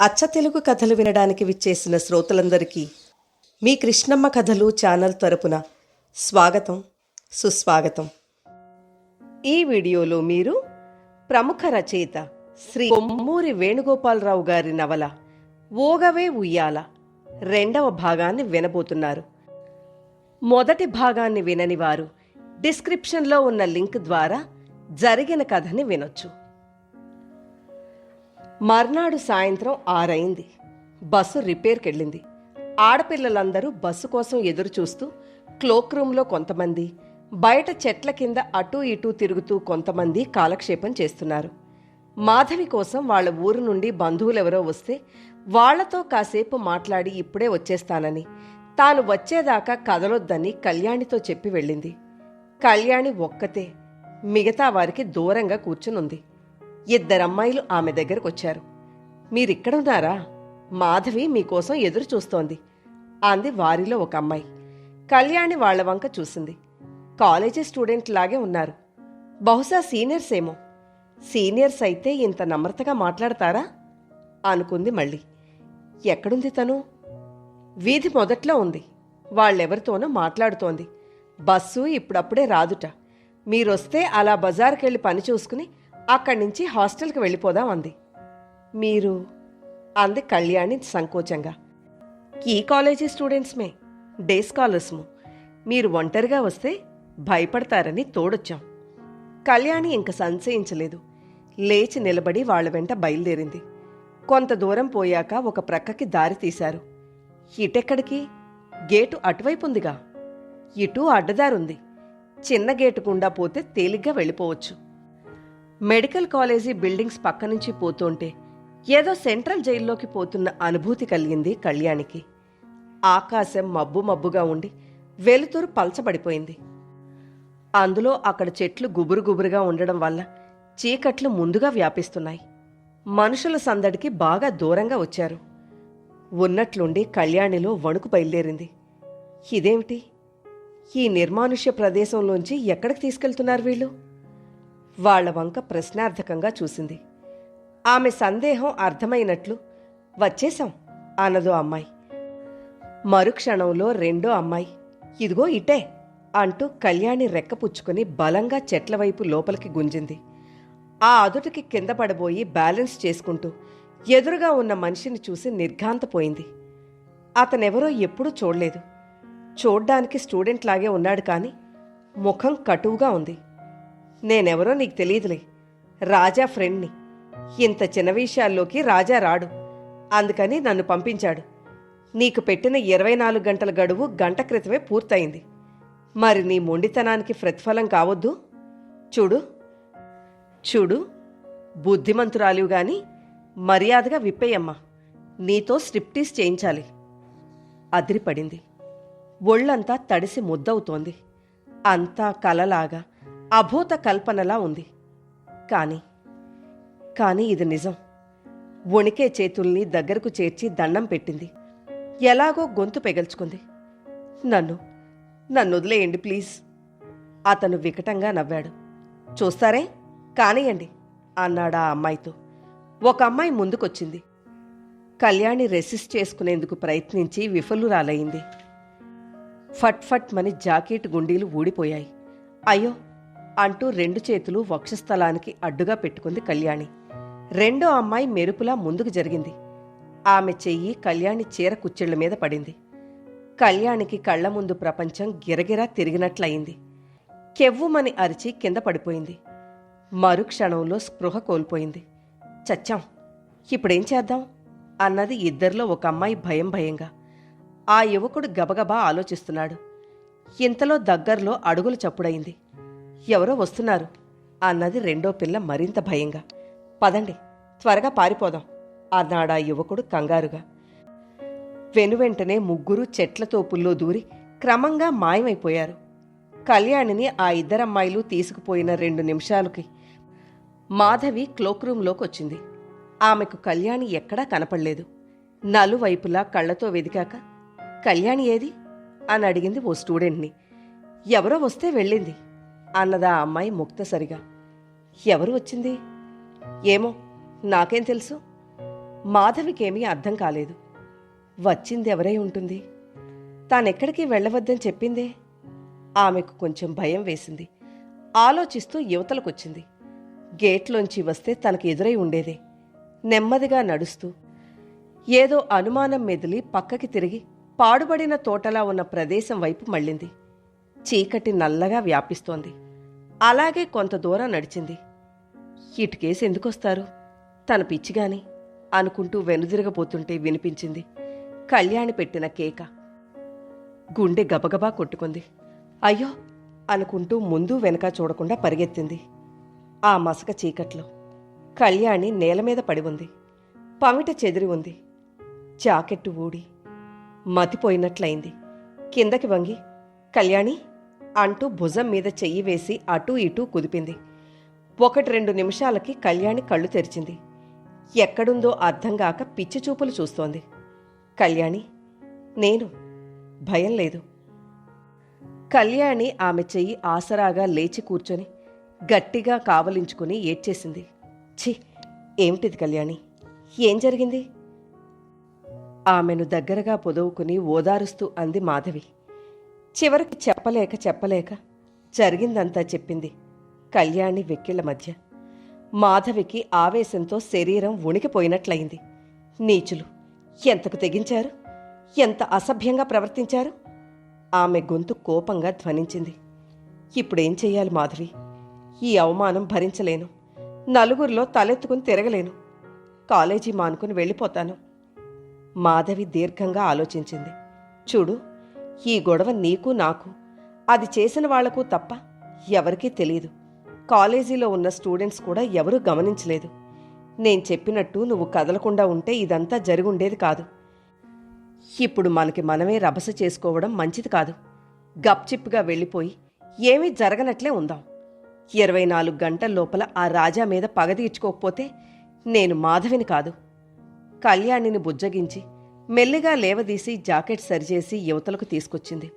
అచ్చ తెలుగు కథలు వినడానికి విచ్చేసిన శ్రోతలందరికీ మీ కృష్ణమ్మ కథలు ఛానల్ తరపున స్వాగతం, సుస్వాగతం. ఈ వీడియోలో మీరు ప్రముఖ రచయిత శ్రీ కొమ్మూరి వేణుగోపాలరావు గారి నవల ఓగవే ఉయ్యాల రెండవ భాగాన్ని వినబోతున్నారు. మొదటి భాగాన్ని వినని వారు డిస్క్రిప్షన్లో ఉన్న లింక్ ద్వారా జరిగిన కథని వినొచ్చు. మర్నాడు సాయంత్రం 6 అయింది. బస్సు రిపేర్కి వెళ్ళింది. ఆడపిల్లలందరూ బస్సు కోసం ఎదురు చూస్తూ క్లోక్ రూంలో కొంతమంది, బయట చెట్ల కింద అటూ ఇటూ తిరుగుతూ కొంతమంది కాలక్షేపం చేస్తున్నారు. మాధవి కోసం వాళ్ళ ఊరు నుండి బంధువులెవరో వస్తే వాళ్లతో కాసేపు మాట్లాడి ఇప్పుడే వచ్చేస్తానని, తాను వచ్చేదాకా కదలొద్దని కళ్యాణితో చెప్పి వెళ్ళింది. కళ్యాణి ఒక్కతే మిగతా వారికి దూరంగా కూర్చునుంది. 2 అమ్మాయిలు ఆమె దగ్గరకొచ్చారు. మీరిక్కడున్నారా? మాధవి మీకోసం ఎదురు చూస్తోంది అంది వారిలో ఒక అమ్మాయి. కళ్యాణి వాళ్ల వంక చూసింది. కాలేజీ స్టూడెంట్ లాగే ఉన్నారు. బహుశా సీనియర్స్ ఏమో. సీనియర్స్ అయితే ఇంత నమ్రతగా మాట్లాడతారా అనుకుంది మళ్ళీ. ఎక్కడుంది తను? వీధి మొదట్లో ఉంది. వాళ్ళెవరితోనో మాట్లాడుతోంది. బస్సు ఇప్పుడప్పుడే రాదుట. మీరొస్తే అలా బజారుకెళ్ళి పని చూసుకుని అక్కడి నుంచి హాస్టల్కి వెళ్ళిపోదాం అంది. మీరు అంది కళ్యాణి సంకోచంగా. ఈ కాలేజీ స్టూడెంట్స్మే, డే స్కాలర్స్ము. మీరు ఒంటరిగా వస్తే భయపడతారని తోడొచ్చాం. కళ్యాణి ఇంక సంశయించలేదు. లేచి నిలబడి వాళ్ల వెంట బయలుదేరింది. కొంత దూరం పోయాక ఒక ప్రక్కకి దారి తీశారు. ఇటెక్కడికి? గేటు అటువైపుందిగా. ఇటూ అడ్డదారుంది. చిన్న గేటు గుండా పోతే తేలిగ్గా వెళ్ళిపోవచ్చు. మెడికల్ కాలేజీ బిల్డింగ్స్ పక్క నుంచి పోతుంటే ఏదో సెంట్రల్ జైల్లోకి పోతున్న అనుభూతి కలిగింది కళ్యాణికి. ఆకాశం మబ్బు మబ్బుగా ఉండి వెలుతురు పల్చబడిపోయింది. అందులో అక్కడ చెట్లు గుబురు గుబురుగా ఉండడం వల్ల చీకట్లు ముందుగా వ్యాపిస్తున్నాయి. మనుషుల సందడికి బాగా దూరంగా వచ్చారు. ఉన్నట్లుండి కళ్యాణిలో వణుకు బయలుదేరింది. ఇదేమిటి? ఈ నిర్మానుష్య ప్రదేశంలోంచి ఎక్కడికి తీసుకెళ్తున్నారు వీళ్ళు? వాళ్ల వంక ప్రశ్నార్థకంగా చూసింది. ఆమె సందేహం అర్థమైనట్లు వచ్చేశాం అన్నదో అమ్మాయి. మరుక్షణంలో రెండో అమ్మాయి ఇదిగో ఇటే అంటూ కళ్యాణి రెక్కపుచ్చుకుని బలంగా చెట్ల వైపు లోపలికి గుంజింది. ఆ అదుటికి కింద పడబోయి బ్యాలెన్స్ చేసుకుంటూ ఎదురుగా ఉన్న మనిషిని చూసి నిర్ఘాంతపోయింది. అతనెవరో ఎప్పుడూ చూడలేదు. చూడ్డానికి స్టూడెంట్ లాగే ఉన్నాడు కాని ముఖం కటువుగా ఉంది. నేనెవరో నీకు తెలియదులే. రాజా ఫ్రెండ్ని. ఇంత చిన్న విషయాల్లోకి రాజా రాడు. అందుకని నన్ను పంపించాడు. నీకు పెట్టిన 24 గంటల గడువు గంట క్రితమే పూర్తయింది. మరి నీ మొండితనానికి ప్రతిఫలం కావద్దు? చూడు చూడు, బుద్ధిమంతురాలివి గాని మర్యాదగా విప్పేయమ్మా. నీతో స్ట్రిప్టీస్ చేయించాలి. అదిరిపడింది. ఒళ్లంతా తడిసి ముద్దవుతోంది. అంతా కలలాగా, అభూత కల్పనలా ఉంది. కానీ ఇది నిజం. వణికే చేతుల్ని దగ్గరకు చేర్చి దండం పెట్టింది. ఎలాగో గొంతు పెగల్చుకుంది. నన్ను వదిలేయండి ప్లీజ్. అతను వికటంగా నవ్వాడు. చూస్తారే, కానియండి అన్నాడా అమ్మాయితో. ఒక అమ్మాయి ముందుకొచ్చింది. కళ్యాణి రెసిస్ట్ చేసుకునేందుకు ప్రయత్నించి విఫలురాలయింది. ఫట్ ఫట్ మని జాకెట్ గుండీలు ఊడిపోయాయి. అయ్యో అంటూ 2 చేతులు వక్షస్థలానికి అడ్డుగా పెట్టుకుంది కళ్యాణి. రెండో అమ్మాయి మెరుపులా ముందుకు జరిగింది. ఆమె చెయ్యి కళ్యాణి చీర కుచ్చిళ్ల మీద పడింది. కళ్యాణికి కళ్ల ముందు ప్రపంచం గిరగిరా తిరిగినట్లయింది. కెవ్వుమని అరిచి కింద పడిపోయింది. మరుక్షణంలో స్పృహ కోల్పోయింది. చచ్చాం, ఇప్పుడేం చేద్దాం అన్నది ఇద్దరిలో ఒక అమ్మాయి భయం భయంగా. ఆ యువకుడు గబగబా ఆలోచిస్తున్నాడు. ఇంతలో దగ్గర్లో అడుగుల చప్పుడయింది. ఎవరో వస్తున్నారు అన్నది రెండో పిల్ల మరింత భయంగా. పదండి, త్వరగా పారిపోదాం అన్నాడా యువకుడు కంగారుగా. వెనువెంటనే ముగ్గురు చెట్ల తోపుల్లో దూరి క్రమంగా మాయమైపోయారు. కళ్యాణిని ఆ 2 అమ్మాయిలు తీసుకుపోయిన 2 నిమిషాలకి మాధవి క్లోక్ రూంలోకి వచ్చింది. ఆమెకు కళ్యాణి ఎక్కడా కనపడలేదు. నలువైపులా కళ్లతో వెదికాక కళ్యాణి ఏది అని అడిగింది ఓ స్టూడెంట్ని. ఎవరో వస్తే వెళ్ళింది అన్నదా అమ్మాయి ముక్తసరిగా. ఎవరు వచ్చింది? ఏమో, నాకేం తెలుసు. మాధవికేమీ అర్థం కాలేదు. వచ్చింది ఎవరై ఉంటుంది? తానెక్కడికి వెళ్ళవద్దని చెప్పిందే. ఆమెకు కొంచెం భయం వేసింది. ఆలోచిస్తూ యువతలకొచ్చింది. గేట్లోంచి వస్తే తనకు ఎదురై ఉండేదే. నెమ్మదిగా నడుస్తూ ఏదో అనుమానం మెదిలి పక్కకి తిరిగి పాడుబడిన తోటలా ఉన్న ప్రదేశం వైపు మళ్ళింది. చీకటి నల్లగా వ్యాపిస్తోంది. అలాగే కొంత దూరం నడిచింది. ఇటుకేసి ఎందుకొస్తారు? తన పిచ్చిగాని అనుకుంటూ వెనుదిరగబోతుంటే వినిపించింది కళ్యాణి పెట్టిన కేక. గుండె గబగబా కొట్టుకుంది. అయ్యో అనుకుంటూ ముందు వెనక చూడకుండా పరిగెత్తింది. ఆ మసక చీకట్లో కళ్యాణి నేలమీద పడి ఉంది. పమిట చెదిరి ఉంది. జాకెట్టు ఊడి మతిపోయినట్లయింది. కిందకి వంగి కళ్యాణి అంటూ భుజం మీద చెయ్యి వేసి అటూ ఇటూ కుదిపింది. 1-2 నిమిషాలకి కళ్యాణి కళ్ళు తెరిచింది. ఎక్కడుందో అర్థంగాక పిచ్చి చూపులు చూస్తోంది. కళ్యాణి, నేను. భయం లేదు. కళ్యాణి ఆమె చెయ్యి ఆసరాగా లేచి కూర్చొని గట్టిగా కావలించుకుని ఏడ్చేసింది. ఛీ, ఏమిటిది కళ్యాణి? ఏం జరిగింది? ఆమెను దగ్గరగా పొదవుకుని ఓదారుస్తూ అంది మాధవి. చివరికి చెప్పలేక జరిగిందంతా చెప్పింది కళ్యాణి వెక్కిళ్ల మధ్య. మాధవికి ఆవేశంతో శరీరం ఉణికిపోయినట్లయింది. నీచులు, ఎంతకు తెగించారు? ఎంత అసభ్యంగా ప్రవర్తించారు? ఆమె గొంతు కోపంగా ధ్వనించింది. ఇప్పుడేం చెయ్యాలి మాధవి? ఈ అవమానం భరించలేను. నలుగురిలో తలెత్తుకుని తిరగలేను. కాలేజీ మానుకుని వెళ్ళిపోతాను. మాధవి దీర్ఘంగా ఆలోచించింది. చూడు, ఈ గొడవ నీకు నాకు, అది చేసిన వాళ్లకు తప్ప ఎవరికీ తెలీదు. కాలేజీలో ఉన్న స్టూడెంట్స్ కూడా ఎవరూ గమనించలేదు. నేను చెప్పినట్టు నువ్వు కదలకుండా ఉంటే ఇదంతా జరుగుండేది కాదు. ఇప్పుడు మనకి మనమే రభస చేసుకోవడం మంచిది కాదు. గప్చిప్గా వెళ్ళిపోయి ఏమీ జరగనట్లే ఉందాం. 24 గంటల లోపల ఆ రాజా మీద పగ తీర్చుకోకపోతే నేను మాధవిని కాదు. కళ్యాణిని బుజ్జగించి మెల్లిగా లేవదీసి జాకెట్ సరిచేసి యువతలకు తీసుకొచ్చింది.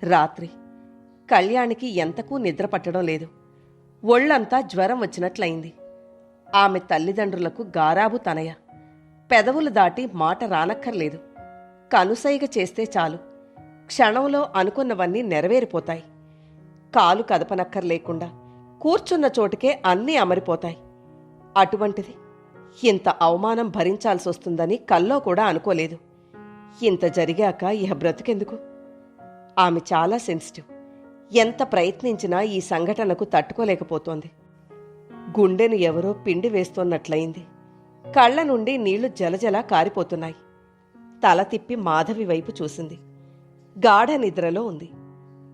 రాత్రి కళ్యాణికి ఎంతకూ నిద్ర పట్టడం లేదు. ఒళ్లంతా జ్వరం వచ్చినట్లయింది. ఆమె తల్లిదండ్రులకు గారాబు తనయ. పెదవులు దాటి మాట రానక్కర్లేదు. కనుసైగ చేస్తే చాలు, క్షణంలో అనుకున్నవన్నీ నెరవేరిపోతాయి. కాలు కదపనక్కర్లేకుండా కూర్చున్న చోటుకే అన్నీ అమరిపోతాయి. అటువంటిది ఇంత అవమానం భరించాల్సొస్తుందని కల్లో కూడా అనుకోలేదు. ఇంత జరిగాక ఇహ బ్రతుకెందుకు? ఆమె చాలా సెన్సిటివ్. ఎంత ప్రయత్నించినా ఈ సంఘటనకు తట్టుకోలేకపోతోంది. గుండెను ఎవరో పిండి వేస్తోన్నట్లయింది. కళ్ల నుండి నీళ్లు జలజలా కారిపోతున్నాయి. తల తిప్పి మాధవి వైపు చూసింది. గాఢ నిద్రలో ఉంది.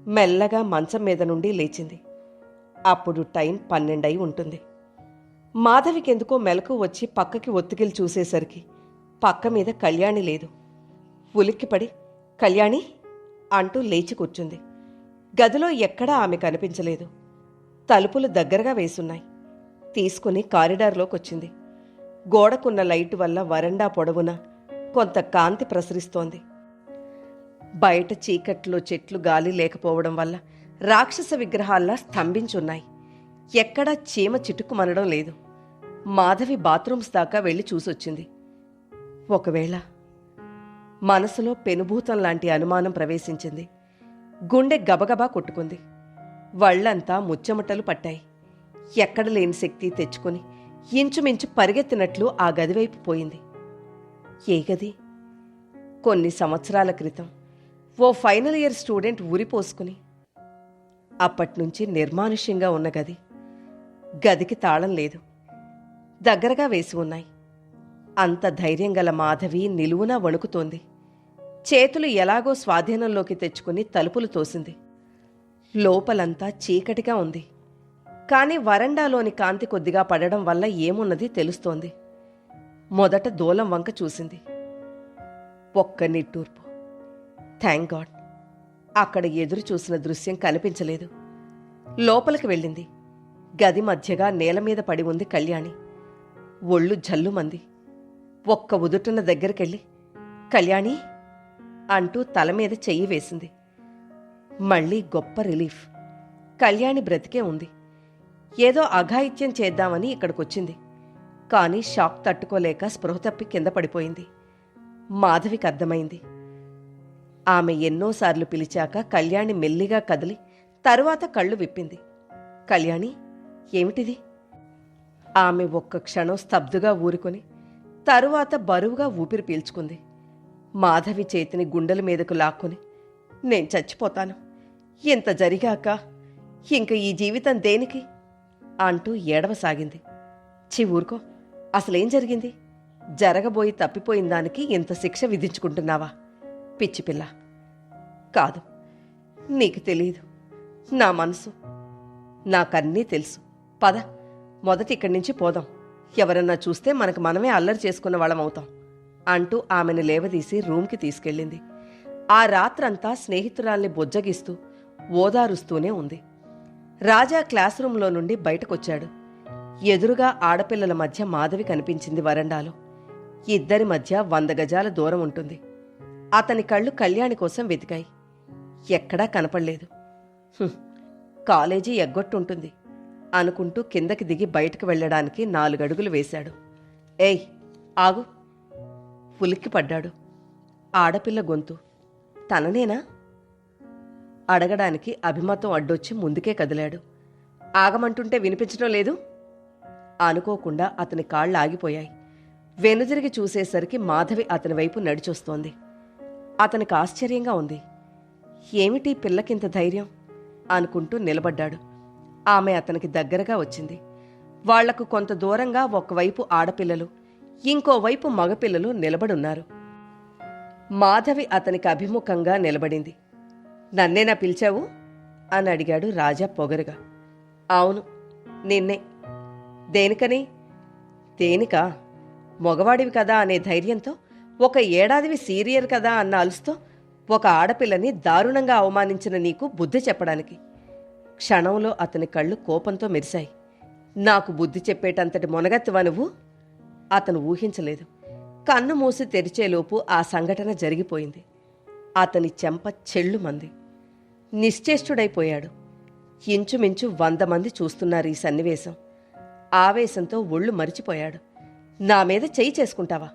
మెల్లగా మంచం మీద నుండి లేచింది. అప్పుడు టైం 12 అయి ఉంటుంది. మాధవికెందుకో మెలకు వచ్చి పక్కకి ఒత్తిగిలి చూసేసరికి పక్క మీద కళ్యాణి లేదు. ఉలిక్కిపడి కళ్యాణి అంటూ లేచి కూర్చుంది. గదిలో ఎక్కడా ఆమె కనిపించలేదు. తలుపులు దగ్గరగా వేసున్నాయి. తీసుకుని కారిడార్లోకొచ్చింది. గోడకున్న లైటు వల్ల వరండా పొడవున కొంత కాంతి ప్రసరిస్తోంది. బయట చీకట్లో చెట్లు గాలి లేకపోవడం వల్ల రాక్షస విగ్రహాల్లా స్తంభించున్నాయి. ఎక్కడా చీమ చిటుక్కుమనడం లేదు. మాధవి బాత్రూమ్స్ దాకా వెళ్లి చూసొచ్చింది. ఒకవేళ మనసులో పెనుభూతం లాంటి అనుమానం ప్రవేశించింది. గుండె గబగబా కొట్టుకుంది. వళ్లంతా ముచ్చెమటలు పట్టాయి. ఎక్కడ లేని శక్తి తెచ్చుకుని ఇంచుమించు పరిగెత్తినట్లు ఆ గదివైపు పోయింది. ఏ గది? కొన్ని సంవత్సరాల క్రితం ఓ ఫైనల్ ఇయర్ స్టూడెంట్ ఉరిపోసుకుని అప్పట్నుంచి నిర్మానుష్యంగా ఉన్న గది. గదికి తాళం లేదు. దగ్గరగా వేసి ఉన్నాయి. అంత ధైర్యం గల మాధవి నిలువునా వణుకుతోంది. చేతులు ఎలాగో స్వాధీనంలోకి తెచ్చుకుని తలుపులు తోసింది. లోపలంతా చీకటిగా ఉంది. కాని వరండాలోని కాంతి కొద్దిగా పడడం వల్ల ఏమున్నది తెలుస్తోంది. మొదట దూలం వంక చూసింది. ఒక్క నిట్టూర్పు. థ్యాంక్ గాడ్, అక్కడ ఎదురు చూసిన దృశ్యం కనిపించలేదు. లోపలికి వెళ్ళింది. గది మధ్యగా నేలమీద పడి ఉంది కళ్యాణి. ఒళ్ళు జల్లుమంది. ఒక్క ఉదుటున్న దగ్గరికెళ్ళి కళ్యాణి అంటూ తల మీద చెయ్యి వేసింది. మళ్లీ గొప్ప రిలీఫ్. కళ్యాణి బ్రతికే ఉంది. ఏదో అఘాయిత్యం చేద్దామని ఇక్కడికొచ్చింది. కానీ షాక్ తట్టుకోలేక స్పృహ తప్పి కింద పడిపోయింది. మాధవికి అర్థమైంది. ఆమె ఎన్నోసార్లు పిలిచాక కళ్యాణి మెల్లిగా కదిలి తరువాత కళ్ళు విప్పింది. కళ్యాణి, ఏమిటిది? ఆమె ఒక్క క్షణం స్తబ్దుగా ఊరుకొని తరువాత బరువుగా ఊపిరి పీల్చుకుంది. మాధవి చేతిని గుండెల మీదకు లాక్కొని, నేను చచ్చిపోతాను, ఇంత జరిగాక ఇంక ఈ జీవితం దేనికి అంటూ ఏడవసాగింది. ఊరుకో, అసలేం జరిగింది? జరగబోయి తప్పిపోయిన దానికి ఇంత శిక్ష విధించుకుంటున్నావా? పిచ్చిపిల్ల. కాదు, నీకు తెలీదు నా మనసు. నాకన్నీ తెలుసు. పద, మొదటి ఇక్కడి నుంచి పోదాం. ఎవరన్నా చూస్తే మనకు మనమే అల్లరి చేసుకున్న వాళ్ళమవుతాం అంటూ ఆమెను లేవదీసి రూమ్కి తీసుకెళ్ళింది. ఆ రాత్రంతా స్నేహితురాల్ని బొజ్జగిస్తూ ఓదారుస్తూనే ఉంది. రాజా క్లాస్ రూంలో నుండి బయటకొచ్చాడు. ఎదురుగా ఆడపిల్లల మధ్య మాధవి కనిపించింది వరండాలో. ఇద్దరి మధ్య 100 గజాల దూరం ఉంటుంది. అతని కళ్ళు కళ్యాణి కోసం వెతికాయి. ఎక్కడా కనపడలేదు. కాలేజీ ఎగ్గొట్టుంటుంది అనుకుంటూ కిందకి దిగి బయటకు వెళ్లడానికి 4 అడుగులు వేశాడు. ఏయ్, ఆగు! ఉలిక్కిపడ్డాడు. ఆడపిల్ల గొంతు. తననేనా అడగడానికి అభిమతం అడ్డొచ్చి ముందుకే కదిలాడు. ఆగమంటుంటే వినిపించడం లేదు? అనుకోకుండా అతని కాళ్ళు ఆగిపోయాయి. వెనుదిరిగి చూసేసరికి మాధవి అతని వైపు నడిచొస్తోంది. అతనికి ఆశ్చర్యంగా ఉంది. ఏమిటి పిల్లకింత ధైర్యం అనుకుంటూ నిలబడ్డాడు. ఆమె అతనికి దగ్గరగా వచ్చింది. వాళ్లకు కొంత దూరంగా ఒకవైపు ఆడపిల్లలు, ఇంకోవైపు మగపిల్లలు నిలబడున్నారు. మాధవి అతనికి అభిముఖంగా నిలబడింది. నన్నేనా పిలిచావు అని అడిగాడు రాజా పొగరుగా. అవును, నిన్నే. దేనికని? దేనికా? మగవాడివి కదా అనే ధైర్యంతో, ఒక ఏడాదివి సీరియర్ కదా అన్న అలుసుతో ఒక ఆడపిల్లని దారుణంగా అవమానించిన నీకు బుద్ధి చెప్పడానికి. క్షణంలో అతని కళ్ళు కోపంతో మెరిశాయి. నాకు బుద్ధి చెప్పేటంతటి మొనగత్తివా నువ్వు? అతను ఊహించలేదు. కన్ను మూసి తెరిచేలోపు ఆ సంఘటన జరిగిపోయింది. అతని చెంప చెళ్ళుమంది. నిశ్చేష్టుడైపోయాడు. ఇంచుమించు 100 మంది చూస్తున్నారు ఈ సన్నివేశం. ఆవేశంతో ఒళ్ళు మరిచిపోయాడు. నా మీద చెయ్యి చేసుకుంటావా?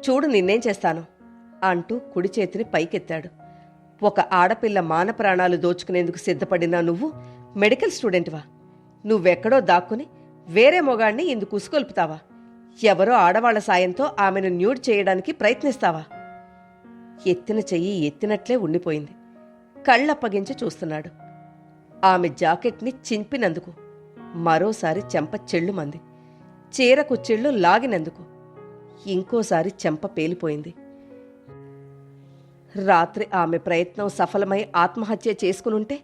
చూడు నిన్నేం చేస్తాను అంటూ కుడి చేతిని పైకెత్తాడు. ఒక ఆడపిల్ల మానప్రాణాలు దోచుకునేందుకు సిద్ధపడినా నువ్వు మెడికల్ స్టూడెంట్వా? నువ్వెక్కడో దాక్కుని వేరే మొగాణ్ణి ఇందుకు ఉసుకొల్పుతావా? ఎవరో ఆడవాళ్ల సాయంతో ఆమెను న్యూడ్ చేయడానికి ప్రయత్నిస్తావా? ఎత్తిన చెయ్యి ఎత్తినట్లే ఉండిపోయింది. కళ్ళప్పగించి చూస్తున్నాడు. ఆమె జాకెట్ని చింపినందుకు, మరోసారి చెంప చెళ్ళుమంది. చీర కుచ్చిళ్ళు లాగినందుకు, ఇంకోసారి చెంప పేలిపోయింది. రాత్రి ఆమె ప్రయత్నం సఫలమై ఆత్మహత్య చేసుకునుంటే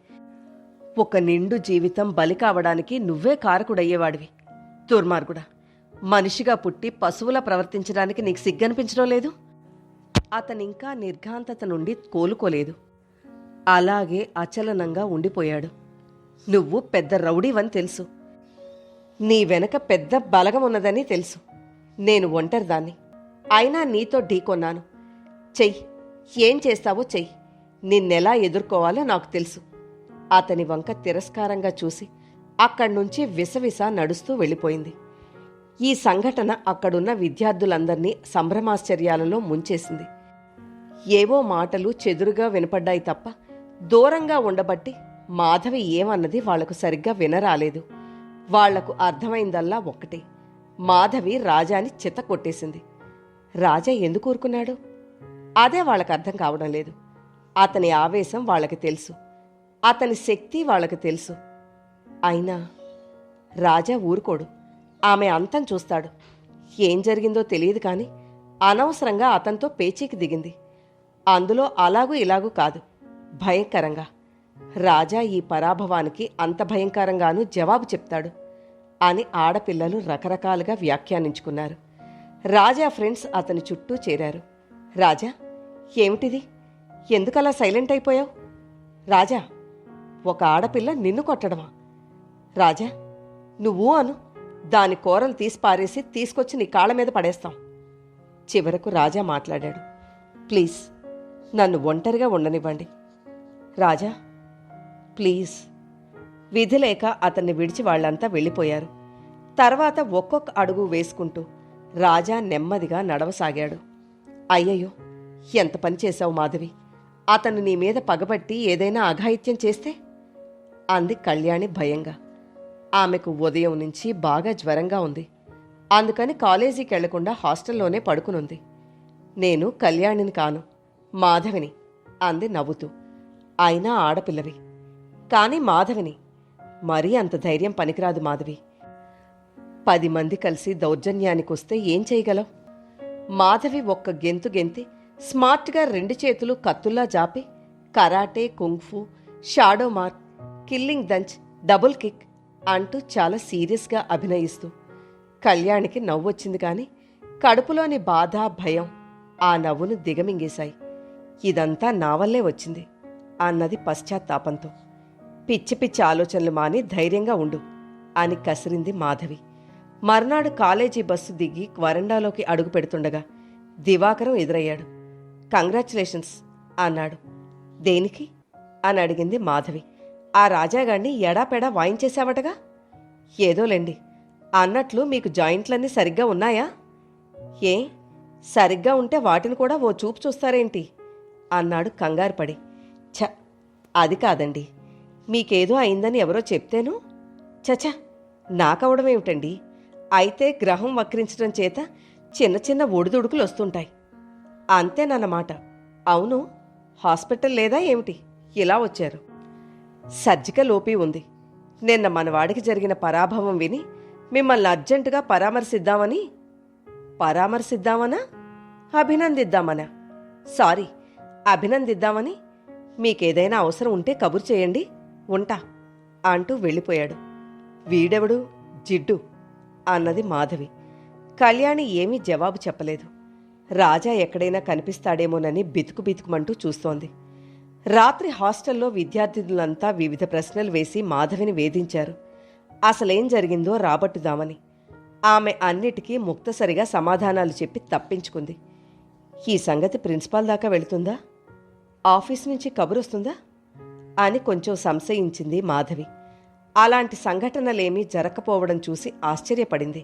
ఒక నిండు జీవితం బలి కావడానికి నువ్వే కారకుడయ్యేవాడివి. దుర్మార్గుడా! మనిషిగా పుట్టి పశువులా ప్రవర్తించడానికి నీకు సిగ్గనిపించడం లేదు? అతనింకా నిర్ఘాంతత నుండి కోలుకోలేదు. అలాగే అచలనంగా ఉండిపోయాడు. నువ్వు పెద్ద రౌడీవని తెలుసు. నీ వెనక పెద్ద బలగమున్నదని తెలుసు. నేను ఒంటరిదాన్ని. అయినా నీతో ఢీకొన్నాను. చెయ్యి, ఏం చేస్తావో చెయ్యి. నిన్నెలా ఎదుర్కోవాలో నాకు తెలుసు. అతని వంక తిరస్కారంగా చూసి అక్కడ్నుంచి విసవిస నడుస్తూ వెళ్ళిపోయింది. ఈ సంఘటన అక్కడున్న విద్యార్థులందర్నీ సంభ్రమాశ్చర్యాలలో ముంచేసింది. ఏవో మాటలు చెదురుగా వినపడ్డాయి తప్ప దూరంగా ఉండబట్టి మాధవి ఏమన్నది వాళ్లకు సరిగ్గా వినరాలేదు. వాళ్లకు అర్థమైందల్లా ఒక్కటే: మాధవి రాజాని చితకొట్టేసింది. రాజా ఎందుకు ఊరుకున్నాడు? అదే వాళ్ళకు అర్థం కావడం లేదు. అతని ఆవేశం వాళ్ళకి తెలుసు, అతని శక్తి వాళ్ళకి తెలుసు. అయినా రాజా ఊరుకోడు. ఆమె అంతం చూస్తాడు. ఏం జరిగిందో తెలియదు కానీ అనవసరంగా అతనితో పేచీకి దిగింది. అందులో అలాగూ ఇలాగూ కాదు, భయంకరంగా. రాజా ఈ పరాభవానికి అంత భయంకరంగానూ జవాబు చెప్తాడు అని ఆడపిల్లలు రకరకాలుగా వ్యాఖ్యానించుకున్నారు. రాజా ఫ్రెండ్స్ అతని చుట్టూ చేరారు. రాజా, ఏమిటిది? ఎందుకలా సైలెంట్ అయిపోయావు? రాజా, ఒక ఆడపిల్ల నిన్ను కొట్టడమా? రాజా, నువ్వు అను, దాని కూరలు తీసి పారేసి తీసుకొచ్చి నీ కాళ్ళ మీద పడేస్తాం. చివరకు రాజా మాట్లాడాడు. ప్లీజ్, నన్ను ఒంటరిగా ఉండనివ్వండి. రాజా, ప్లీజ్. విధి లేక అతన్ని విడిచి వాళ్లంతా వెళ్ళిపోయారు. తర్వాత ఒక్కొక్క అడుగు వేసుకుంటూ రాజా నెమ్మదిగా నడవసాగాడు. అయ్యయ్యో, ఎంత పని చేశావు మాధవి. అతను నీ మీద పగబట్టి ఏదైనా అఘాయిత్యం చేస్తే అంది కళ్యాణి భయంగా. ఆమెకు ఉదయం నుంచి బాగా జ్వరంగా ఉంది. అందుకని కాలేజీకి వెళ్లకుండా హాస్టల్లోనే పడుకునుంది. నేను కళ్యాణిని కాను, మాధవిని అంది నవ్వుతూ. అయినా ఆడపిల్లవి, కాని మాధవిని. మరీ అంత ధైర్యం పనికిరాదు మాధవి. 10 మంది కలిసి దౌర్జన్యానికొస్తే ఏం చేయగలవు? మాధవి ఒక్క గెంతు గెంతి స్మార్ట్గా 2 చేతులు కత్తుల్లా జాపి karate, kung fu, shadow mark, killing దంచ్, డబుల్ కిక్ అంటూ చాలా సీరియస్గా అభినయిస్తూ. కళ్యాణికి నవ్వొచ్చింది కాని కడుపులోని బాధ, భయం ఆ నవ్వును దిగమింగేశాయి. ఇదంతా నా వల్లే వచ్చింది అన్నది పశ్చాత్తాపంతో. పిచ్చి పిచ్చి ఆలోచనలు మాని ధైర్యంగా ఉండు అని కసిరింది మాధవి. మర్నాడు కాలేజీ బస్సు దిగి వరండాలోకి అడుగు పెడుతుండగా దివాకరం ఎదురయ్యాడు. కంగ్రాచ్యులేషన్స్ అన్నాడు. దేనికి అని అడిగింది మాధవి. ఆ రాజాగాడిని ఎడాపెడా వాయించేశావటగా. ఏదోలేండి. అన్నట్లు మీకు జాయింట్లన్నీ సరిగ్గా ఉన్నాయా? ఏ, సరిగ్గా ఉంటే వాటిని కూడా ఓ చూపు చూస్తారేంటి అన్నాడు కంగారుపడి. ఛ, అది కాదండి. మీకేదో అయిందని ఎవరో చెప్తేను. చచ, నాకవడమేమిటండి. అయితే గ్రహం వక్రించడం చేత చిన్న చిన్న ఒడిదుడుకులు వస్తుంటాయి అంతేనన్నమాట. అవును, హాస్పిటల్ లేదా ఏమిటి? ఇలా వచ్చారు. సర్జికల్ ఓపీ ఉంది. నిన్న మనవాడికి జరిగిన పరాభవం విని మిమ్మల్ని అర్జెంటుగా పరామర్శిద్దామని. పరామర్శిద్దామనా? అభినందిద్దామనా? సారీ, అభినందిద్దామని. మీకేదైనా అవసరం ఉంటే కబురు చేయండి, ఉంటా అంటూ వెళ్ళిపోయాడు. వీడెవడు? జిడ్డు అన్నది మాధవి. కళ్యాణి ఏమీ జవాబు చెప్పలేదు. రాజా ఎక్కడైనా కనిపిస్తాడేమోనని బితుకు బితుకుమంటూ చూస్తోంది. రాత్రి హాస్టల్లో విద్యార్థినులంతా వివిధ ప్రశ్నలు వేసి మాధవిని వేధించారు. అసలేం జరిగిందో రాబట్టుదామని. ఆమె అన్నిటికీ ముక్తసరిగా సమాధానాలు చెప్పి తప్పించుకుంది. ఈ సంగతి ప్రిన్సిపాల్ దాకా వెళుతుందా? ఆఫీస్ నుంచి కబురొస్తుందా అని కొంచెం సంశయించింది మాధవి. అలాంటి సంఘటనలేమీ జరగకపోవడం చూసి ఆశ్చర్యపడింది.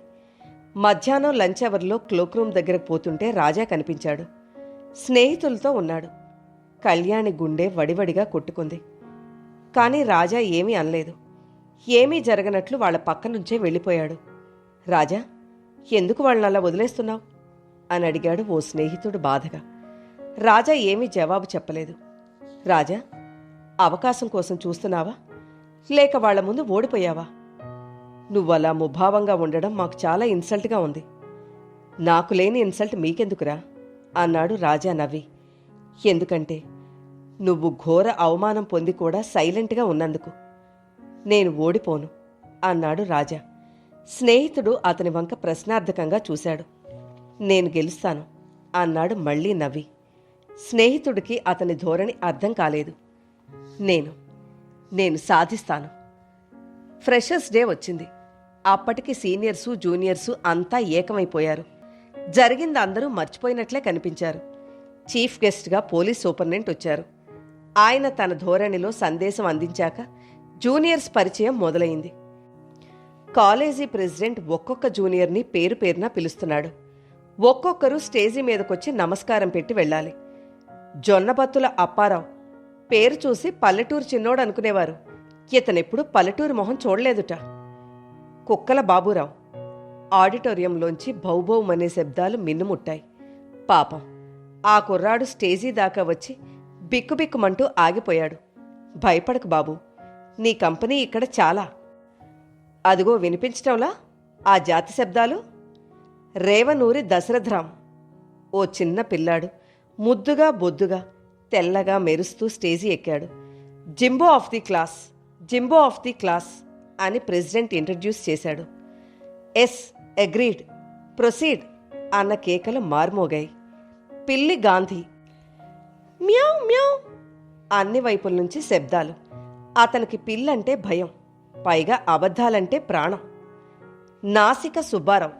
మధ్యాహ్నం లంచ్ అవర్లో క్లోక్ రూమ్ దగ్గరకు పోతుంటే రాజా కనిపించాడు. స్నేహితులతో ఉన్నాడు. కళ్యాణి గుండె వడివడిగా కొట్టుకుంది. కానీ రాజా ఏమీ అనలేదు. ఏమీ జరగనట్లు వాళ్ల పక్క నుంచే వెళ్ళిపోయాడు. రాజా, ఎందుకు వాళ్ళని అలా వదిలేస్తున్నావు అని అడిగాడు ఓ స్నేహితుడు బాధగా. రాజా ఏమీ జవాబు చెప్పలేదు. రాజా, అవకాశం కోసం చూస్తున్నావా, లేక వాళ్ల ముందు ఓడిపోయావా? నువ్వలా ముభావంగా ఉండడం మాకు చాలా ఇన్సల్ట్గా ఉంది. నాకు లేని ఇన్సల్ట్ మీకెందుకురా అన్నాడు రాజా నవ్వి. ఎందుకంటే నువ్వు ఘోర అవమానం పొంది కూడా సైలెంట్గా ఉన్నందుకు. నేను ఓడిపోను అన్నాడు రాజా. స్నేహితుడు అతని వంక ప్రశ్నార్థకంగా చూశాడు. నేను గెలుస్తాను అన్నాడు మళ్లీ నవ్వి. స్నేహితుడికి అతని ధోరణి అర్థం కాలేదు. నేను సాధిస్తాను. ఫ్రెషర్స్ డే వచ్చింది. అప్పటికి సీనియర్సు, జూనియర్సు అంతా ఏకమైపోయారు. జరిగింది అందరూ మర్చిపోయినట్లే కనిపించారు. చీఫ్ గెస్ట్గా పోలీస్ సూపరింటెండెంట్ వచ్చారు. ఆయన తన ధోరణిలో సందేశం అందించాక జూనియర్స్ పరిచయం మొదలైంది. కాలేజీ ప్రెసిడెంట్ ఒక్కొక్క జూనియర్ని పేరు పేరున పిలుస్తున్నాడు. ఒక్కొక్కరు స్టేజీ మీదకొచ్చి నమస్కారం పెట్టి వెళ్ళాలి. జొన్నబత్తుల అప్పారావు పేరు చూసి పల్లెటూరు చిన్నోడు అనుకునేవారు. ఇతనెప్పుడు పల్లెటూరు మొహం చూడలేదుట. కుక్కల బాబూరావు. ఆడిటోరియంలోంచి భౌభౌమనే శబ్దాలు మిన్నుముట్టాయి. పాపం, ఆ కుర్రాడు స్టేజీ దాకా వచ్చి బిక్కుబిక్కుమంటూ ఆగిపోయాడు. భయపడకు బాబూ, నీ కంపెనీ ఇక్కడ చాలా. అదిగో వినిపించటంలా ఆ జాతి శబ్దాలు. రేవనూరి దశరథరాం, ఓ చిన్న పిల్లాడు, ముద్దుగా బొద్దుగా తెల్లగా మెరుస్తూ స్టేజీ ఎక్కాడు. జింబో of the class, జింబో of the class అని ప్రెసిడెంట్ ఇంట్రడ్యూస్ చేశాడు. ఎస్, అగ్రీడ్, ప్రొసీడ్ అన్న కేకలు మార్మోగాయి. పిల్లి గాంధీ, మ్యావ్ మ్యావ్ అన్ని వైపుల నుంచి శబ్దాలు. అతనికి పిల్లంటే భయం, పైగా అబద్ధాలంటే ప్రాణం. నాసిక సుబ్బారావు.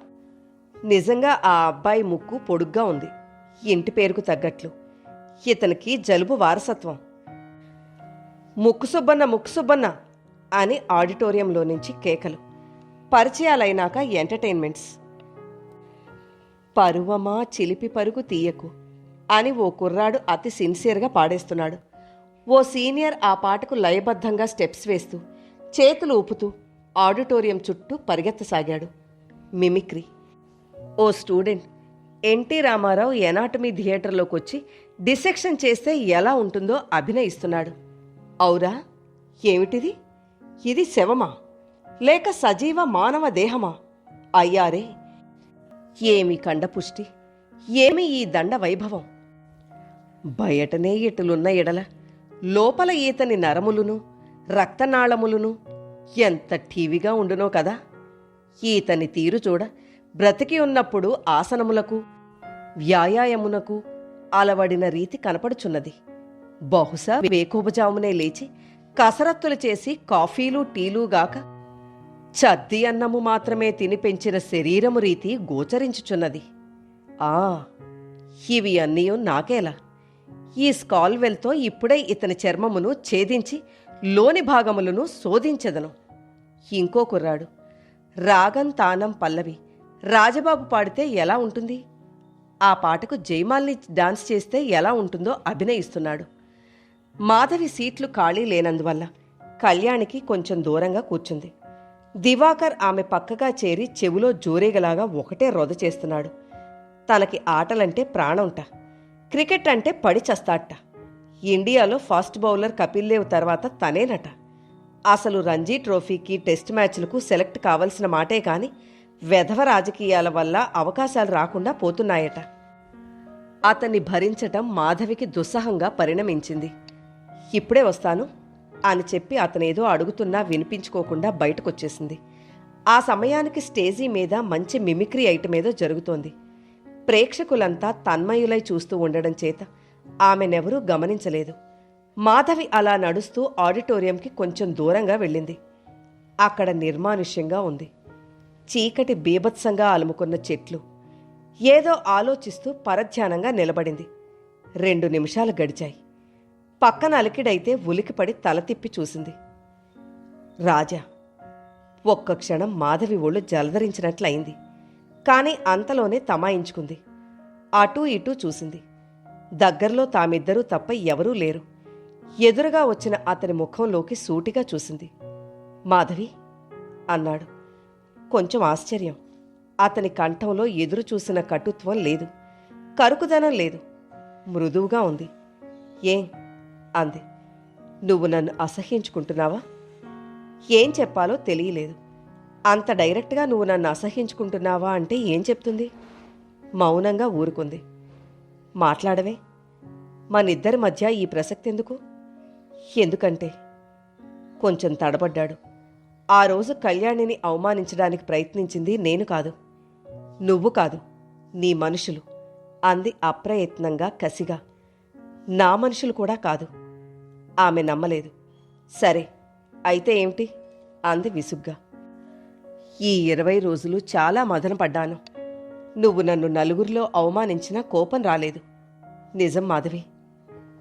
నిజంగా ఆ అబ్బాయి ముక్కు పొడుగ్గా ఉంది, ఇంటి పేరుకు తగ్గట్లు. ఇతనికి జలుబు వారసత్వం. ముక్కు సుబ్బన్న, ముక్కు సుబ్బన్న అని ఆడిటోరియంలో నుంచి కేకలు. పరిచయాలైనాక ఎంటర్టైన్మెంట్స్. పరువమా చిలిపి పరుగు తీయకు అని ఓ కుర్రాడు అతి సిన్సియర్గా పాడేస్తున్నాడు. ఓ సీనియర్ ఆ పాటకు లయబద్ధంగా స్టెప్స్ వేస్తూ చేతులు ఊపుతూ ఆడిటోరియం చుట్టూ పరిగెత్తసాగాడు. మిమిక్రీ. ఓ స్టూడెంట్ ఎన్టీ రామారావు ఎనాటమీ థియేటర్లోకి వచ్చి డిసెక్షన్ చేస్తే ఎలా ఉంటుందో అభినయిస్తున్నాడు. ఔరా, ఏమిటిది? ఇది శవమా లేక సజీవ మానవ దేహమా? అయ్యారే, ఏమి కండపుష్టి, ఏమి ఈ దండ వైభవం! బయటనే ఇటులున్న ఎడల లోపల ఈతని నరములును రక్తనాళములును ఎంత ఠీవిగా ఉండునో కదా. ఈతని తీరు చూడ బ్రతికి ఉన్నప్పుడు ఆసనములకు వ్యాయాయమునకు అలవడిన రీతి కనపడుచున్నది. బహుశా వేకోబజామునే లేచి కసరత్తులు చేసి కాఫీలు టీలుగాక చద్ది అన్నము మాత్రమే తిని పెంచిన శరీరము రీతి గోచరించుచున్నది. ఇవి అన్నీయూ నాకేలా? ఈ స్కాల్వెల్తో ఇప్పుడే ఇతని చర్మమును ఛేదించి లోని భాగములను శోధించెదను. ఇంకో కుర్రాడు రాగం తానం పల్లవి రాజబాబు పాడితే ఎలా ఉంటుంది? ఆ పాటకు జయమాల్ని డాన్స్ చేస్తే ఎలా ఉంటుందో అభినయిస్తున్నాడు. మాధవి సీట్లు ఖాళీ లేనందువల్ల కళ్యాణికి కొంచెం దూరంగా కూర్చుంది. దివాకర్ ఆమె పక్కగా చేరి చెవిలో జోరేగలాగా ఒకటే రొద చేస్తున్నాడు. తనకి ఆటలంటే ప్రాణంట, క్రికెట్ అంటే పడి చస్తాట. ఇండియాలో ఫాస్ట్ బౌలర్ కపిల్ దేవ్ తర్వాత తనేనట. అసలు రంజీ ట్రోఫీకి టెస్ట్ మ్యాచ్లకు సెలెక్ట్ కావలసిన మాటే కాని వెధవ రాజకీయాల వల్ల అవకాశాలు రాకుండా పోతున్నాయట. అతన్ని భరించటం మాధవికి దుస్సహంగా పరిణమించింది. ఇప్పుడే వస్తాను అని చెప్పి అతనేదో అడుగుతున్నా వినిపించుకోకుండా బయటకొచ్చేసింది. ఆ సమయానికి స్టేజీ మీద మంచి మిమిక్రీ ఐటమ్ ఏదో జరుగుతోంది. ప్రేక్షకులంతా తన్మయులై చూస్తూ ఉండడం చేత ఆమెనెవరూ గమనించలేదు. మాధవి అలా నడుస్తూ ఆడిటోరియంకి కొంచెం దూరంగా వెళ్ళింది. అక్కడ నిర్మానుష్యంగా ఉంది. చీకటి బీభత్సంగా అలుముకున్న చెట్లు. ఏదో ఆలోచిస్తూ పరధ్యానంగా నిలబడింది. 2 నిమిషాలు గడిచాయి. పక్కన అలికిడైతే ఉలికిపడి తల తిప్పి చూసింది. రాజా. ఒక్క క్షణం మాధవి ఒళ్ళు జలధరించినట్లయింది. కాని అంతలోనే తమాయించుకుంది. అటూ ఇటూ చూసింది. దగ్గరలో తామిద్దరూ తప్ప ఎవరూ లేరు. ఎదురుగా వచ్చిన అతని ముఖంలోకి సూటిగా చూసింది. మాధవి అన్నాడు. కొంచెం ఆశ్చర్యం. అతని కంఠంలో ఎదురు చూసిన కటుత్వం లేదు, కరుకుదనం లేదు, మృదువుగా ఉంది. ఏం అంది. నువ్వు నన్ను అసహ్యించుకుంటున్నావా? ఏం చెప్పాలో తెలియలేదు. అంత డైరెక్ట్గా నువ్వు నన్ను అసహ్యించుకుంటున్నావా అంటే ఏం చెప్తుంది? మౌనంగా ఊరుకుంది. మాట్లాడవే. మనిద్దరి మధ్య ఈ ప్రసక్తి ఎందుకు? ఎందుకంటే కొంచెం తడబడ్డాడు. ఆ రోజు కళ్యాణిని అవమానించడానికి ప్రయత్నించింది నేను కాదు, నువ్వు కాదు, నీ మనుషులు అంది అప్రయత్నంగా కసిగా. నా మనుషులు కూడా కాదు. ఆమె నమ్మలేదు. సరే అయితే ఏమిటి అంది విసుగ్గా. ఈ 20 రోజులు చాలా మదనపడ్డాను. నువ్వు నన్ను నలుగురిలో అవమానించినా కోపం రాలేదు. నిజం మాధవి,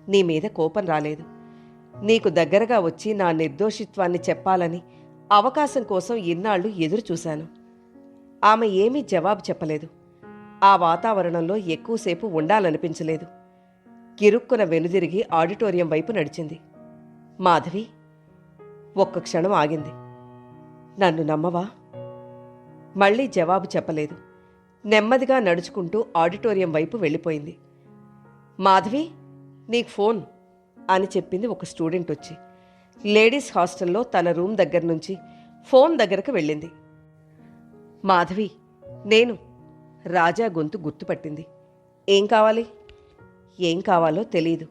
నీ మీద కోపం రాలేదు. నీకు దగ్గరగా వచ్చి నా నిర్దోషిత్వాన్ని చెప్పాలని అవకాశం కోసం ఇన్నాళ్లు ఎదురు చూశాను. ఆమె ఏమీ జవాబు చెప్పలేదు. ఆ వాతావరణంలో ఎక్కువసేపు ఉండాలనిపించలేదు. కిరుక్కున వెనుదిరిగి ఆడిటోరియం వైపు నడిచింది. మాధవి ఒక్క క్షణం ఆగింది. నన్ను నమ్మవా? మళ్లీ జవాబు చెప్పలేదు. నెమ్మదిగా నడుచుకుంటూ ఆడిటోరియం వైపు వెళ్ళిపోయింది. మాధవి, నీకు ఫోన్ అని చెప్పింది ఒక స్టూడెంట్ వచ్చి. లేడీస్ హాస్టల్లో తన రూమ్ దగ్గర నుంచి ఫోన్ దగ్గరకు వెళ్ళింది. మాధవి, నేను. రాజా గొంతు గుర్తుపట్టింది. ఏం కావాలి? ఏం కావాలో తెలీదు.